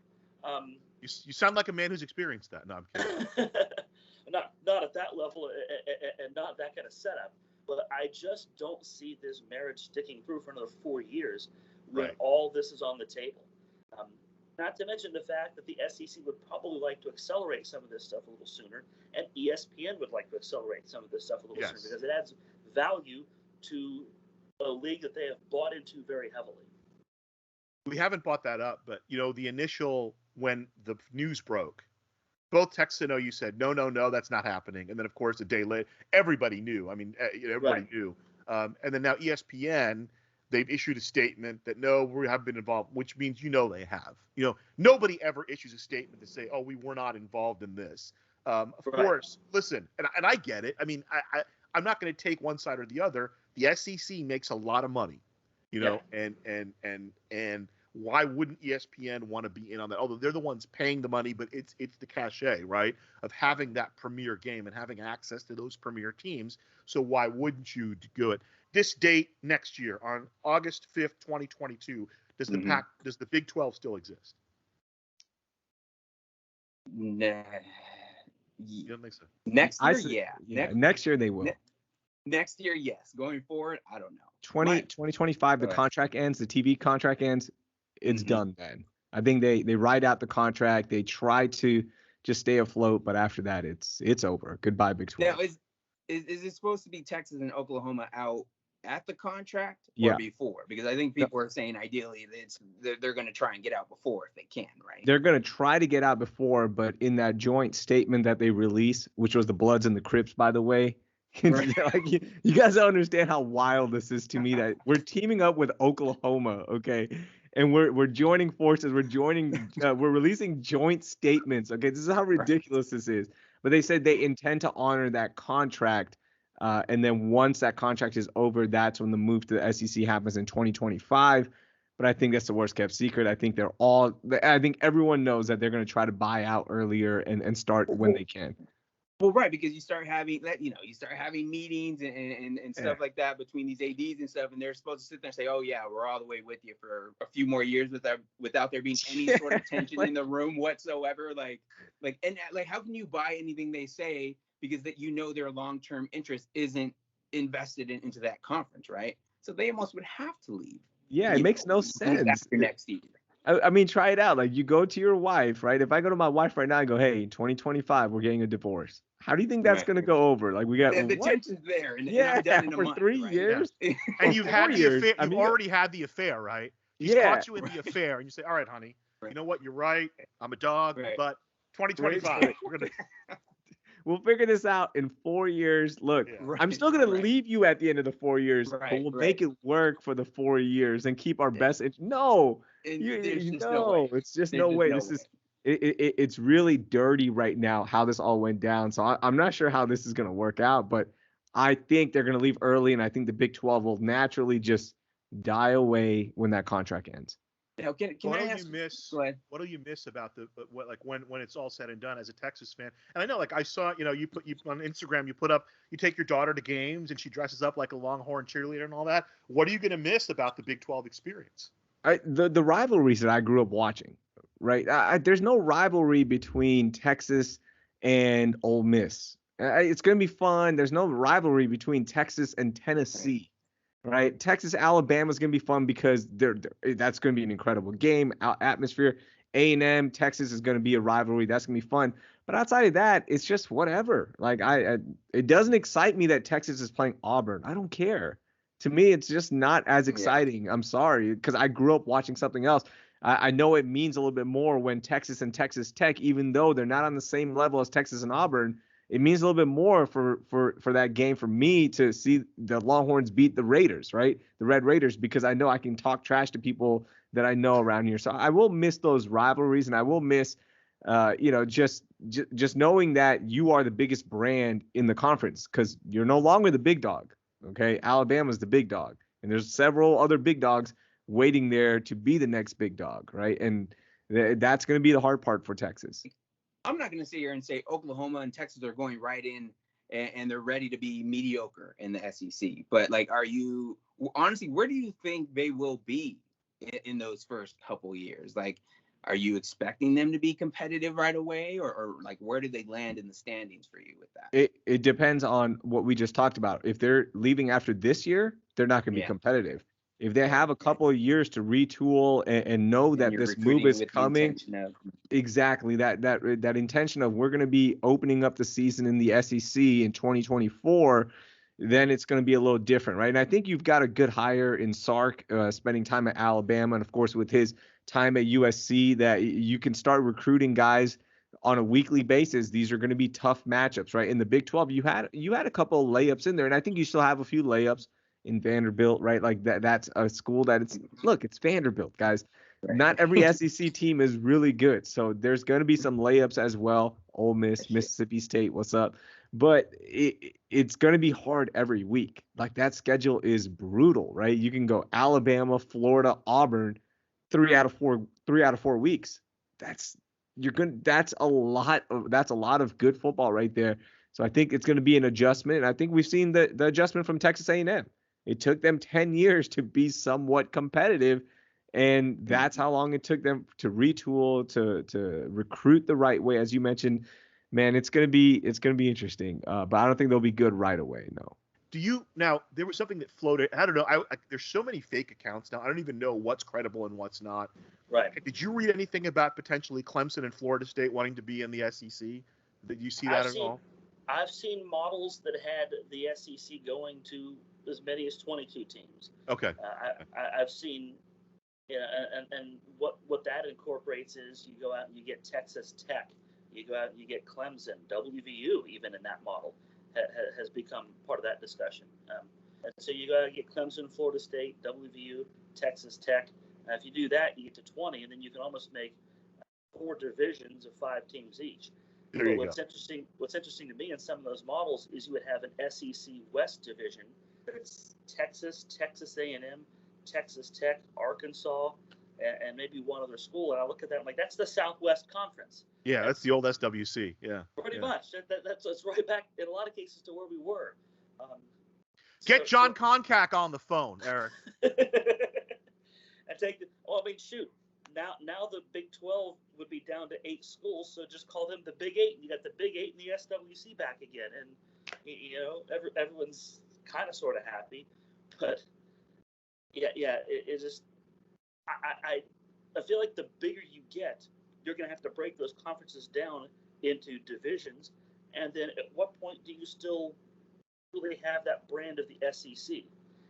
You sound like a man who's experienced that. No, I'm kidding. not at that level and not that kind of setup. But I just don't see this marriage sticking through for another 4 years when Right. all this is on the table. Not to mention the fact that the SEC would probably like to accelerate some of this stuff a little sooner, and ESPN would like to accelerate some of this stuff a little sooner because it adds value to a league that they have bought into very heavily. We haven't brought that up, but the initial, when the news broke, both Texas and OU said no, that's not happening, and then of course a day later, everybody knew. I mean, everybody Right. knew, and then now ESPN, they've issued a statement that no, we have been involved, which means they have. Nobody ever issues a statement to say, oh, we were not involved in this. Of Right. course, listen, and I get it. I mean, I'm not going to take one side or the other. The SEC makes a lot of money, and why wouldn't ESPN want to be in on that? Although they're the ones paying the money, but it's the cachet, right, of having that premier game and having access to those premier teams. So why wouldn't you do it? This date next year, on August 5th, 2022, does the Big 12 still exist? Nah. You don't think so? Next year, Next year they will. Next year, yes. Going forward, I don't know. 2025, the contract ends, the TV contract ends. It's done then. I think they ride out the contract. They try to just stay afloat, but after that, it's over. Goodbye, Big 12. Now, is it supposed to be Texas and Oklahoma out at the contract or Yeah. before? Because I think people are saying ideally they're going to try and get out before if they can, right? They're going to try to get out before, but in that joint statement that they released, which was the Bloods and the Crips, by the way, Right. like you guys don't understand how wild this is to me that we're teaming up with Oklahoma, okay? And we're joining forces. We're releasing joint statements. Okay, this is how ridiculous this is. But they said they intend to honor that contract, and then once that contract is over, that's when the move to the SEC happens in 2025. But I think that's the worst kept secret. I think everyone knows that they're going to try to buy out earlier and start when they can. Well, right, because you start having meetings and stuff like that between these ADs and stuff, and they're supposed to sit there and say, "Oh yeah, we're all the way with you for a few more years without there being any sort of tension in the room whatsoever." Like, how can you buy anything they say because that their long-term interest isn't invested into that conference, right? So they almost would have to leave. Yeah, it makes no sense. After next year. I mean, try it out. Like, you go to your wife, right? If I go to my wife right now and go, hey, 2025, we're getting a divorce. How do you think that's going to go over? Like, we got the tension's there. And yeah, I'm done in a for month, 3 right? years. Yeah. And you've had the years. affair. I You've mean, already had the affair, right? He's caught you in the affair, and you say, all right, honey, you know what? You're right. I'm a dog, but 2025, we're going to. We'll figure this out in 4 years. Look, I'm still going to leave you at the end of the 4 years, but we'll make it work for the 4 years and keep our best. No, it's just no way. It's really dirty right now how this all went down. So I'm not sure how this is going to work out, but I think they're going to leave early, and I think the Big 12 will naturally just die away when that contract ends. Now, can I ask? What do you miss about when it's all said and done as a Texas fan? And I know, like, I saw, you on Instagram, you take your daughter to games and she dresses up like a Longhorn cheerleader and all that. What are you going to miss about the Big 12 experience? The rivalries that I grew up watching, right? There's no rivalry between Texas and Ole Miss. It's going to be fun. There's no rivalry between Texas and Tennessee. Right, Texas, Alabama is going to be fun because that's going to be an incredible game, atmosphere. A&M, Texas is going to be a rivalry. That's going to be fun. But outside of that, it's just whatever. Like it doesn't excite me that Texas is playing Auburn. I don't care. To me, it's just not as exciting. I'm sorry, because I grew up watching something else. I know it means a little bit more when Texas and Texas Tech, even though they're not on the same level as Texas and Auburn, it means a little bit more for that game for me to see the Longhorns beat the Raiders, right? The Red Raiders, because I know I can talk trash to people that I know around here. So I will miss those rivalries, and I will miss, just knowing that you are the biggest brand in the conference, because you're no longer the big dog. Okay, Alabama's the big dog, and there's several other big dogs waiting there to be the next big dog, right? And that's going to be the hard part for Texas. I'm not going to sit here and say Oklahoma and Texas are going right in and they're ready to be mediocre in the SEC. But like, honestly, where do you think they will be in those first couple years? Like, are you expecting them to be competitive right away, or like where do they land in the standings for you with that? It depends on what we just talked about. If they're leaving after this year, they're not going to be competitive. If they have a couple of years to retool and know that this move is coming, exactly that intention of we're going to be opening up the season in the SEC in 2024, then it's going to be a little different, right? And I think you've got a good hire in Sark, spending time at Alabama, and of course with his time at USC, that you can start recruiting guys on a weekly basis. These are going to be tough matchups, right? In the Big 12, you had a couple of layups in there, and I think you still have a few layups in Vanderbilt, right? Like that's a school that it's Vanderbilt, guys. Right. Not every SEC team is really good, so there's going to be some layups as well. Ole Miss, Mississippi State, what's up? But it's going to be hard every week. Like that schedule is brutal, right? You can go Alabama, Florida, Auburn, 3 out of 4 weeks. That's a lot of good football right there. So I think it's going to be an adjustment. And I think we've seen the adjustment from Texas A&M. It took them 10 years to be somewhat competitive, and that's how long it took them to retool, to recruit the right way. As you mentioned, man, it's going to be interesting. But I don't think they'll be good right away. No. Now there was something that floated. I don't know. There's so many fake accounts now. I don't even know what's credible and what's not. Right. Did you read anything about potentially Clemson and Florida State wanting to be in the SEC? Did you see that at all? I've seen models that had the SEC going to as many as 22 teams. Okay. I've seen, and what that incorporates is you go out and you get Texas Tech, you go out and you get Clemson, WVU, even in that model has become part of that discussion. And so you got to get Clemson, Florida State, WVU, Texas Tech. If you do that, you get to 20, and then you can almost make 4 divisions of 5 teams each. But what's interesting to me in some of those models is you would have an SEC West division. It's Texas, Texas A&M, Texas Tech, Arkansas, and maybe one other school. And I look at that, I'm like, that's the Southwest Conference. Yeah, that's the old SWC. Yeah, pretty much. That's right back in a lot of cases to where we were. Get John Concack on the phone, Eric. And shoot. Now the Big 12 would be down to 8 schools, so just call them the Big 8. You got the Big 8 and the SWC back again, and everyone's kind of sort of happy. But it just I feel like the bigger you get, you're going to have to break those conferences down into divisions, and then at what point do you still really have that brand of the SEC?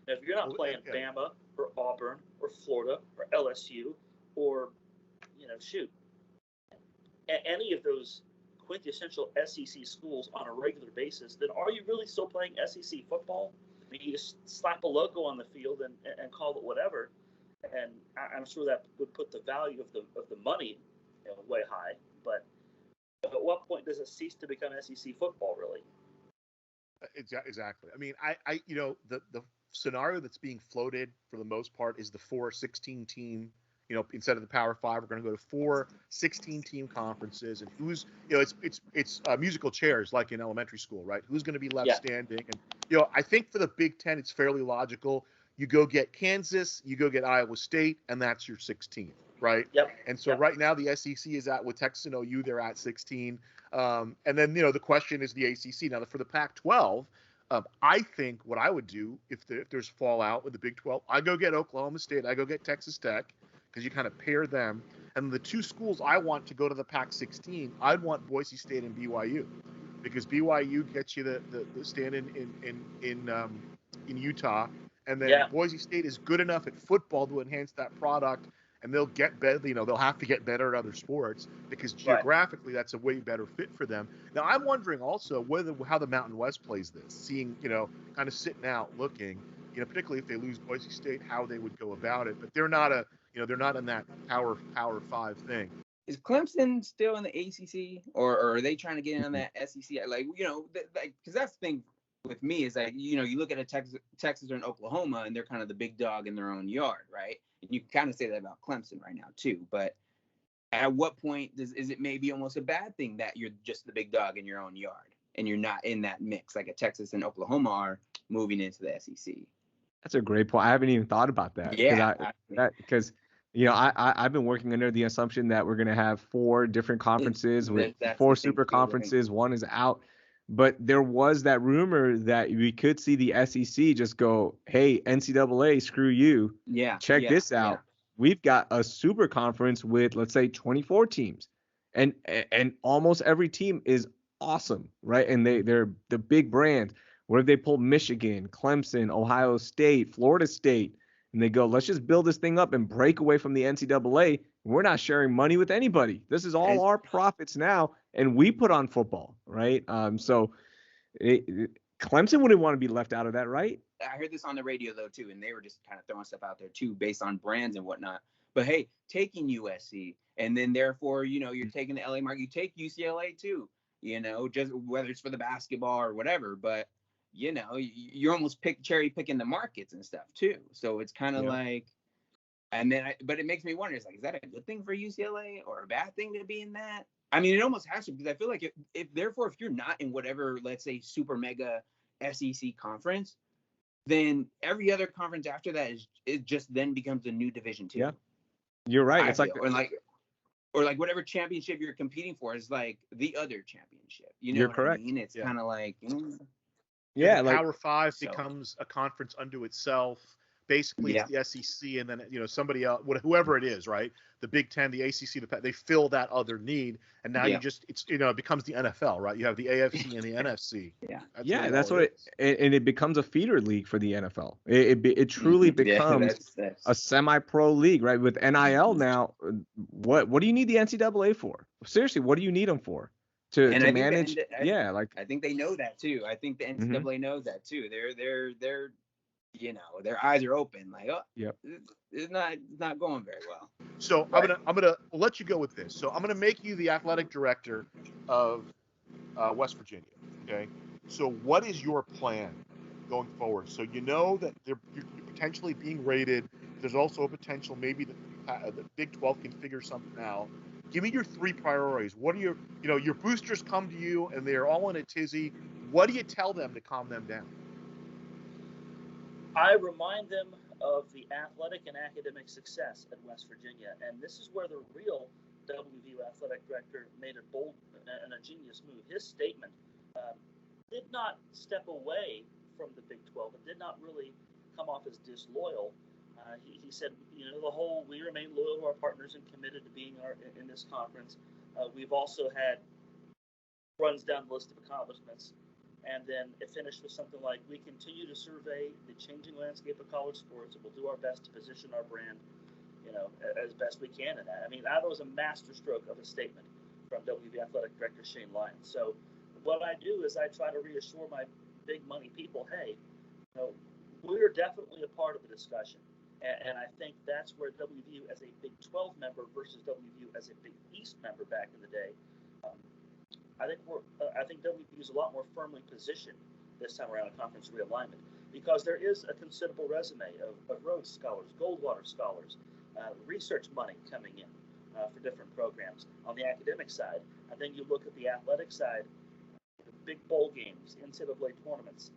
Now, if you're not playing Bama or Auburn or Florida or LSU or any of those quintessential SEC schools on a regular basis, then are you really still playing SEC football? I mean, you just slap a logo on the field and call it whatever, and I'm sure that would put the value of the money way high. But at what point does it cease to become SEC football, really? Exactly. I mean, the scenario that's being floated for the most part is the 4 16-team. Instead of the Power 5, we're going to go to 4 16-team conferences, and who's, it's musical chairs like in elementary school, right? Who's going to be left standing? And I think for the Big 10, it's fairly logical. You go get Kansas, you go get Iowa State, and that's your 16, right? Yep. And so right now the SEC is at, with Texas and OU, they're at 16. And then the question is the ACC. Now for the Pac-12. I think what I would do if there's fallout with the Big 12, I go get Oklahoma State, I go get Texas Tech, because you kind of pair them. And the 2 schools I want to go to the Pac-16, I'd want Boise State and BYU, because BYU gets you the stand in Utah, and then Boise State is good enough at football to enhance that product, and they'll get better. They'll have to get better at other sports because Right. geographically that's a way better fit for them. Now I'm wondering also how the Mountain West plays this, seeing kind of sitting out looking, particularly if they lose Boise State, how they would go about it. But they're not they're not in that Power 5 thing. Is Clemson still in the ACC, or are they trying to get in on that SEC? Like, because that's the thing with me is like, you look at a Texas or an Oklahoma, and they're kind of the big dog in their own yard, right? And you can kind of say that about Clemson right now too. But at what point is it maybe almost a bad thing that you're just the big dog in your own yard and you're not in that mix like a Texas and Oklahoma are moving into the SEC? That's a great point. I haven't even thought about that. Yeah, Because I've been working under the assumption that we're going to have 4 different conferences with 4 super conferences. One is out. But there was that rumor that we could see the SEC just go, hey, NCAA, screw you. Yeah. Check this out. Yeah. We've got a super conference with, let's say, 24 teams. And almost every team is awesome, right? And they're the big brands. What if they pull Michigan, Clemson, Ohio State, Florida State, and they go, let's just build this thing up and break away from the NCAA. We're not sharing money with anybody. This is all our profits now, and we put on football, right? So Clemson wouldn't want to be left out of that, right? I heard this on the radio, though, too, and they were just kind of throwing stuff out there, too, based on brands and whatnot. But, hey, taking USC, and then, therefore, you're taking the LA market. You take UCLA, too, just whether it's for the basketball or whatever. But, you're almost cherry picking the markets and stuff, too. So it's kind of like – and then but it makes me wonder, is that a good thing for UCLA or a bad thing to be in that? I mean, it almost has to, because I feel like if you're not in whatever, let's say, super mega SEC conference, then every other conference after that it just then becomes a new Division II. Yeah, you're right. It's or like whatever championship you're competing for is like the other championship. You're what correct. I mean? It's kind of like the Power 5 becomes a conference unto itself. Basically, it's the SEC, and then somebody else, whoever it is, right? The Big Ten, the ACC, they fill that other need, and now it becomes the NFL, right? You have the AFC and the NFC. That's what and it becomes a feeder league for the NFL. It truly becomes a semi-pro league, right? With NIL now, what do you need the NCAA for? Seriously, what do you need them for? To manage? I think they know that too. I think the NCAA knows that too. They're their eyes are open, like, it's not going very well. So right. I'm gonna let you go with this. So I'm gonna make you the athletic director of West Virginia. Okay. So what is your plan going forward? So that you're potentially being rated. There's also a potential maybe that the Big 12 can figure something out. Give me your 3 priorities. What are your boosters come to you and they're all in a tizzy. What do you tell them to calm them down? I remind them of the athletic and academic success at West Virginia, and this is where the real WVU athletic director made a bold and a genius move. His statement did not step away from the Big 12. It did not really come off as disloyal. He said, we remain loyal to our partners and committed to being in this conference. We've also had runs down the list of accomplishments. And then it finished with something like, we continue to survey the changing landscape of college sports, and we'll do our best to position our brand, as best we can in that. I mean, that was a masterstroke of a statement from WV Athletic Director Shane Lyons. So what I do is I try to reassure my big money people, hey, we're definitely a part of the discussion. And I think that's where WVU as a Big 12 member versus WVU as a Big East member back in the day, I think WVU is a lot more firmly positioned this time around in conference realignment, because there is a considerable resume of Rhodes Scholars, Goldwater Scholars, research money coming in for different programs on the academic side. And then you look at the athletic side, the big bowl games, NCAA tournaments,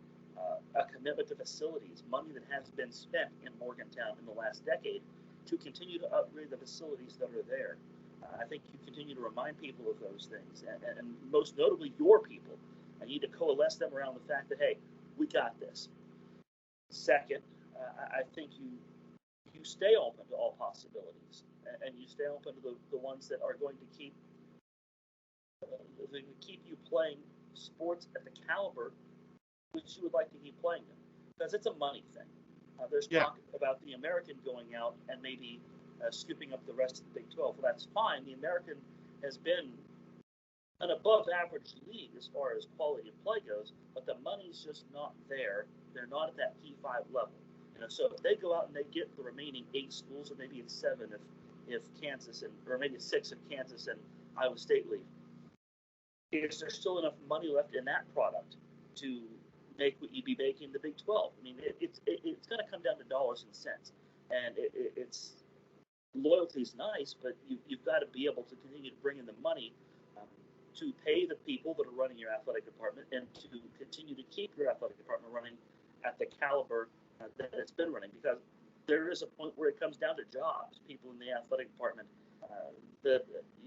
a commitment to facilities, money that has been spent in Morgantown in the last decade to continue to upgrade the facilities that are there. I think you continue to remind people of those things, and most notably your people. I need to coalesce them around the fact that, hey, we got this. Second, I think you stay open to all possibilities, and you stay open to the ones that are going to keep you playing sports at the caliber which you would like to keep playing them, because it's a money thing. There's talk about the American going out and maybe scooping up the rest of the Big 12. Well, that's fine. The American has been an above-average league as far as quality of play goes, but the money's just not there. They're not at that P5 level. So if they go out and they get the remaining 8 schools, or maybe it's 7 if Kansas or maybe it's 6 if Kansas and Iowa State leave, is there still enough money left in that product to make what you'd be making the Big 12? I mean, it's going to come down to dollars and cents, and it's loyalty's nice, but you've got to be able to continue to bring in the money to pay the people that are running your athletic department and to continue to keep your athletic department running at the caliber that it's been running, because there is a point where it comes down to jobs. People in the athletic department that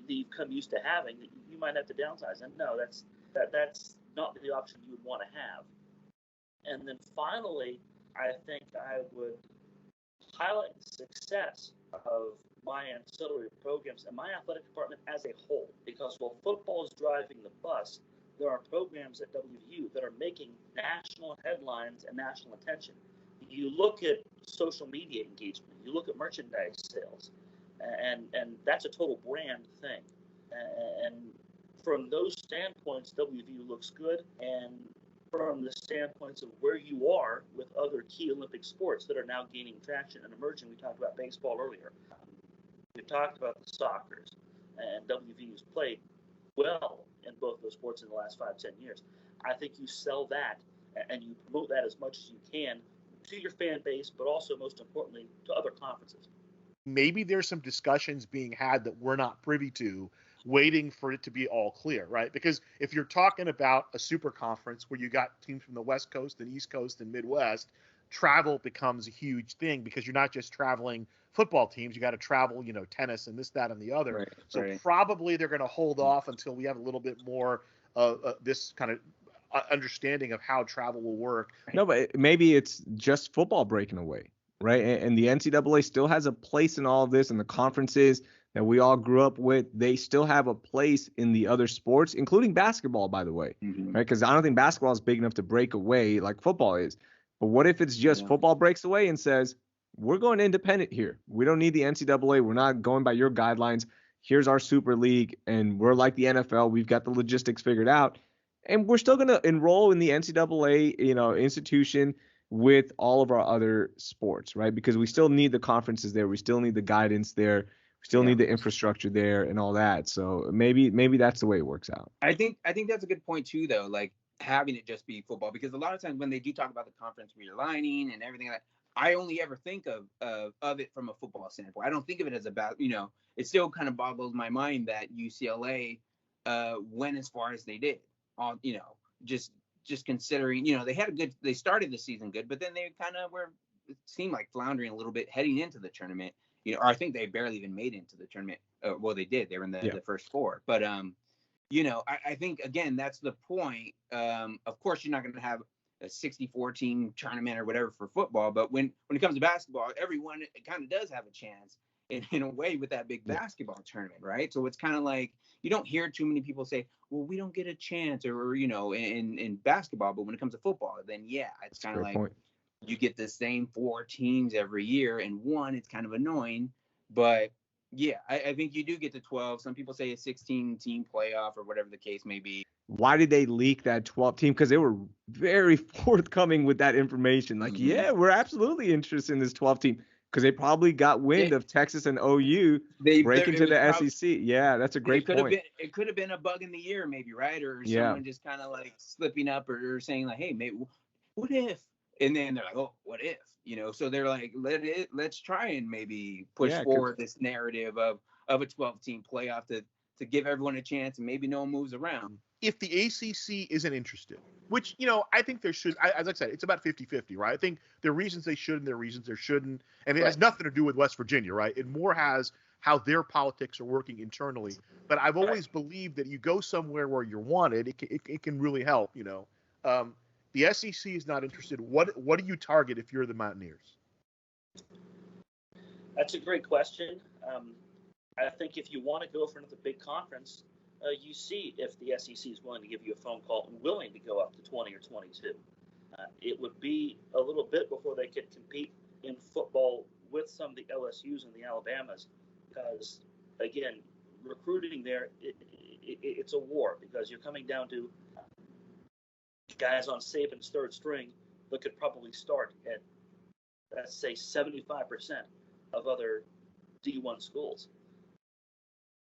you've come used to having, that you might have to downsize. And no, that's not the option you would want to have. And then finally, I think I would highlight the success of my ancillary programs and my athletic department as a whole, because while football is driving the bus, there are programs at WVU that are making national headlines and national attention. You look at social media engagement, you look at merchandise sales, and that's a total brand thing. And from those standpoints, WVU looks good. And from the standpoints of where you are with other key Olympic sports that are now gaining traction and emerging, we talked about baseball earlier. We talked about the soccers, and WVU's played well in both those sports in the last 5-10 years. I think you sell that and you promote that as much as you can to your fan base, but also, most importantly, to other conferences. Maybe there's some discussions being had that we're not privy to, waiting for it to be all clear, right? Because if you're talking about a super conference where you got teams from the West Coast and East Coast and Midwest, travel becomes a huge thing, because you're not just traveling football teams, you got to travel, tennis and this, that, and the other. Right, so right. Probably they're going to hold off until we have a little bit more this kind of understanding of how travel will work. No, but maybe it's just football breaking away, right? And the NCAA still has a place in all of this, and the conferences that we all grew up with, they still have a place in the other sports, including basketball, by the way, right? Because I don't think basketball is big enough to break away like football is. But what if it's just football breaks away and says, we're going independent here. We don't need the NCAA. We're not going by your guidelines. Here's our super league, and we're like the NFL. We've got the logistics figured out. And we're still going to enroll in the NCAA, institution with all of our other sports, right? Because we still need the conferences there. We still need the guidance there. We still need the infrastructure there and all that. So maybe that's the way it works out. I think that's a good point too, though. Like having it just be football, because a lot of times when they do talk about the conference realigning and everything like that, I only ever think of it from a football standpoint. I don't think of it as about, it still kind of boggles my mind that UCLA went as far as they did. Just considering, they started the season good, but then they kind of it seemed like floundering a little bit heading into the tournament, or I think they barely even made it into the tournament. Well, they did. They were in the first 4. But, I think, again, that's the point. Of course, you're not going to have a 64-team tournament or whatever for football. But when it comes to basketball, everyone kind of does have a chance in a way with that big basketball tournament, right? So it's kind of like you don't hear too many people say, well, we don't get a chance or in basketball. But when it comes to football, then, it's kind of like you get the same 4 teams every year. And one, it's kind of annoying. But, I think you do get to 12. Some people say a 16-team playoff or whatever the case may be. Why did they leak that 12 team? Because they were very forthcoming with that information. Like, we're absolutely interested in this 12 team. Because they probably got wind of Texas and OU breaking to the SEC. Yeah, that's a great point. It could have been a bug in the year, maybe, right? Or someone just kind of like slipping up or saying like, hey, mate, what if? And then they're like, oh, what if? So they're like, let's try and maybe push forward this narrative of a 12-team playoff to give everyone a chance and maybe no one moves around. If the ACC isn't interested, which, I think there should, as I said, it's about 50-50, right? I think there are reasons they should and there are reasons there shouldn't. And it has nothing to do with West Virginia, right? It more has how their politics are working internally. But I've always believed that you go somewhere where you're wanted, it can really help, The SEC is not interested. What do you target if you're the Mountaineers? That's a great question. I think if you want to go for another big conference, you see if the SEC is willing to give you a phone call and willing to go up to 20 or 22. It would be a little bit before they could compete in football with some of the LSUs and the Alabamas, because again, recruiting there, it's a war, because you're coming down to guys on Saban's third string that could probably start at, let's say, 75% of other D1 schools.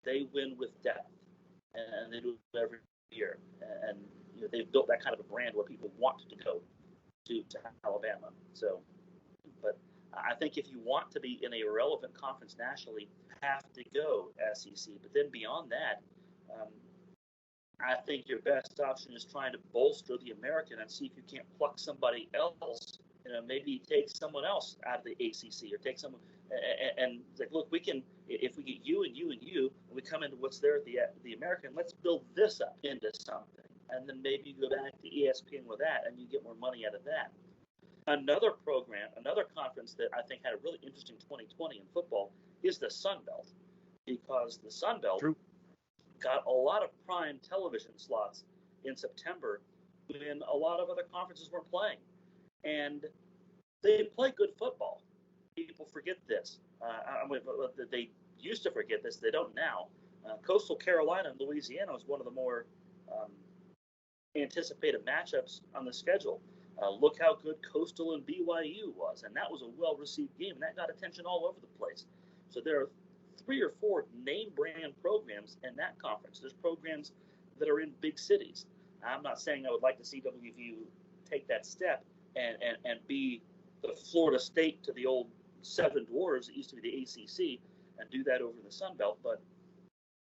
They win with depth, and they do it every year. And they've built that kind of a brand where people want to go to Alabama. So, but I think if you want to be in a relevant conference nationally, you have to go SEC. But then beyond that, I think your best option is trying to bolster the American and see if you can't pluck somebody else. Maybe take someone else out of the ACC, or take someone and like, look, we can, if we get you and you and you, and we come into what's there at the American, let's build this up into something, and then maybe you go back to ESPN with that, and you get more money out of that. Another program, another conference that I think had a really interesting 2020 in football is the Sun Belt, because the Sun Belt got a lot of prime television slots in September when a lot of other conferences weren't playing. And they play good football. People forget this. They used to forget this. They don't now. Coastal Carolina and Louisiana was one of the more anticipated matchups on the schedule. Look how good Coastal and BYU was, and that was a well-received game, and that got attention all over the place. So there are 3 or 4 name-brand programs in that conference. There's programs that are in big cities. I'm not saying I would like to see WVU take that step and be the Florida State to the old Seven Dwarves that used to be the ACC, and do that over the Sun Belt. But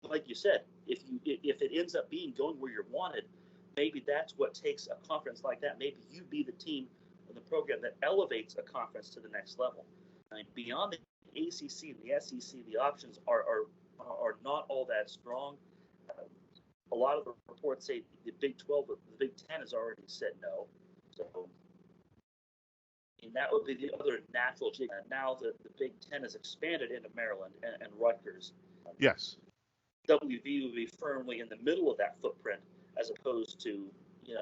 like you said, if it ends up being going where you're wanted, maybe that's what takes a conference like that. Maybe you be the team or the program that elevates a conference to the next level. I mean, beyond the ACC and the SEC, the options are not all that strong. A lot of the reports say the Big 12, the Big 10 has already said no. So, and that would be the other natural. Now the Big 10 has expanded into Maryland and Rutgers. Yes. WV would be firmly in the middle of that footprint, as opposed to,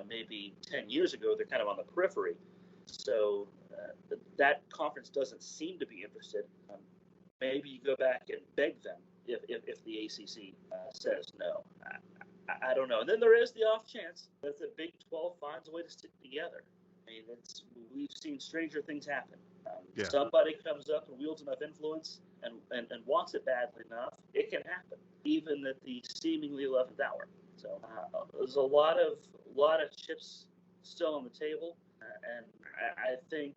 maybe 10 years ago, they're kind of on the periphery. So that conference doesn't seem to be interested. Maybe you go back and beg them if the ACC says no. I don't know. And then there is the off chance that the Big 12 finds a way to stick together. I mean, we've seen stranger things happen. Somebody comes up and wields enough influence and wants it badly enough, it can happen, even at the seemingly 11th hour. So there's a lot of chips still on the table, and I think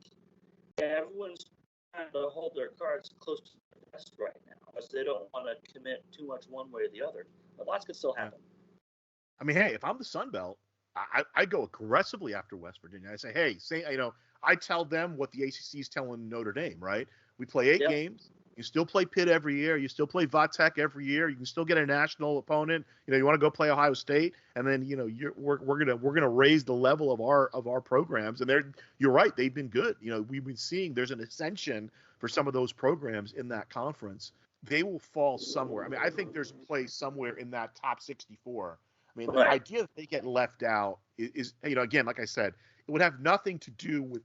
everyone's trying to hold their cards close to the vest right now, because they don't want to commit too much one way or the other. But lots could still happen. I mean, hey, if I'm the Sun Belt, I go aggressively after West Virginia. I say, hey, I tell them what the ACC is telling Notre Dame, right? We play 8 games. You still play Pitt every year. You still play Vatech every year. You can still get a national opponent. You want to go play Ohio State, and then we're gonna raise the level of our programs. And you're right, they've been good. We've been seeing there's an ascension for some of those programs in that conference. They will fall somewhere. I mean, I think there's a place somewhere in that top 64. I mean, the idea that they get left out is again, like I said, it would have nothing to do with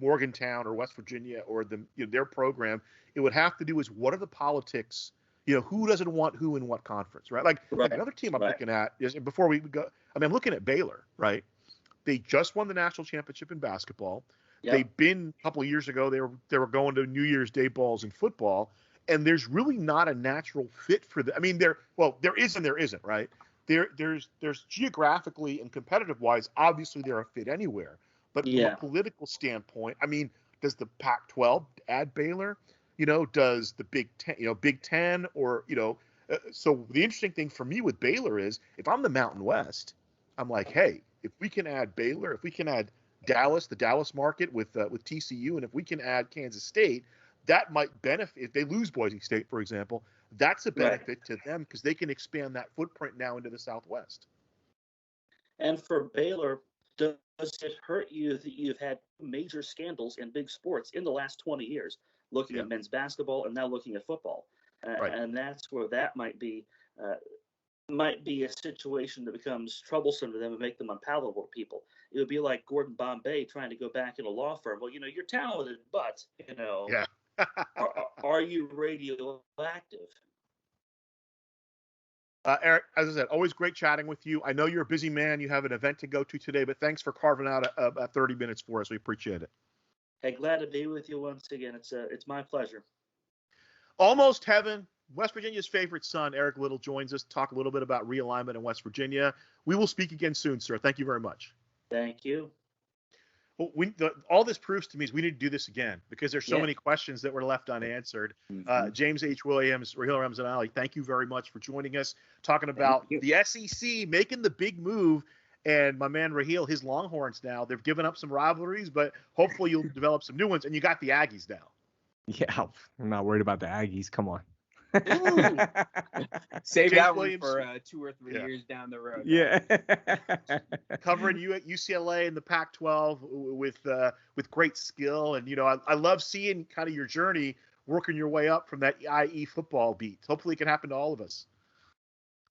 Morgantown or West Virginia or their program. It would have to do with what are the politics, who doesn't want who in what conference, right? Like another team I'm looking at is, before we go, I'm looking at Baylor, right? They just won the national championship in basketball. Yep. They've been a couple of years ago, they were going to New Year's Day balls in football, and there's really not a natural fit for them. I mean, there is and there isn't, right? There's geographically and competitive wise, obviously they're a fit anywhere. But from a political standpoint, I mean, does the Pac-12 add Baylor? Does the Big Ten, or so the interesting thing for me with Baylor is, if I'm the Mountain West, I'm like, hey, if we can add Baylor, if we can add Dallas, the Dallas market with TCU, and if we can add Kansas State, that might benefit. If they lose Boise State, for example, that's a benefit to them, because they can expand that footprint now into the Southwest. And for Baylor, does it hurt you that you've had major scandals in big sports in the last 20 years, looking at men's basketball and now looking at football? And that's where that might be a situation that becomes troublesome to them and make them unpalatable to people. It would be like Gordon Bombay trying to go back in a law firm. Well, you're talented, but Are you radioactive? Eric, as I said, always great chatting with you. I know you're a busy man. You have an event to go to today, but thanks for carving out a 30 minutes for us. We appreciate it. Hey, glad to be with you once again. It's my pleasure. Almost heaven. West Virginia's favorite son, Eric Little, joins us to talk a little bit about realignment in West Virginia. We will speak again soon, sir. Thank you very much. Thank you. Well, all this proves to me is we need to do this again because there's so Yeah. many questions that were left unanswered. Mhm. James H. Williams, Raheel Ramzanali, thank you very much for joining us, talking Thank about you. the SEC making the big move. And my man Raheel, his Longhorns now, they've given up some rivalries, but hopefully you'll develop some new ones. And you got the Aggies now. Yeah, I'm not worried about the Aggies. Come on. Ooh. Save James that Williams. one for 2 or 3 Yeah. years down the road. Yeah. Covering you at UCLA in the Pac-12 with great skill, and I love seeing kind of your journey working your way up from that IE football beat. Hopefully, it can happen to all of us.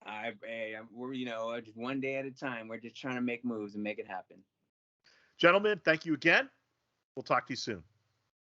We're just one day at a time. We're just trying to make moves and make it happen. Gentlemen, thank you again. We'll talk to you soon.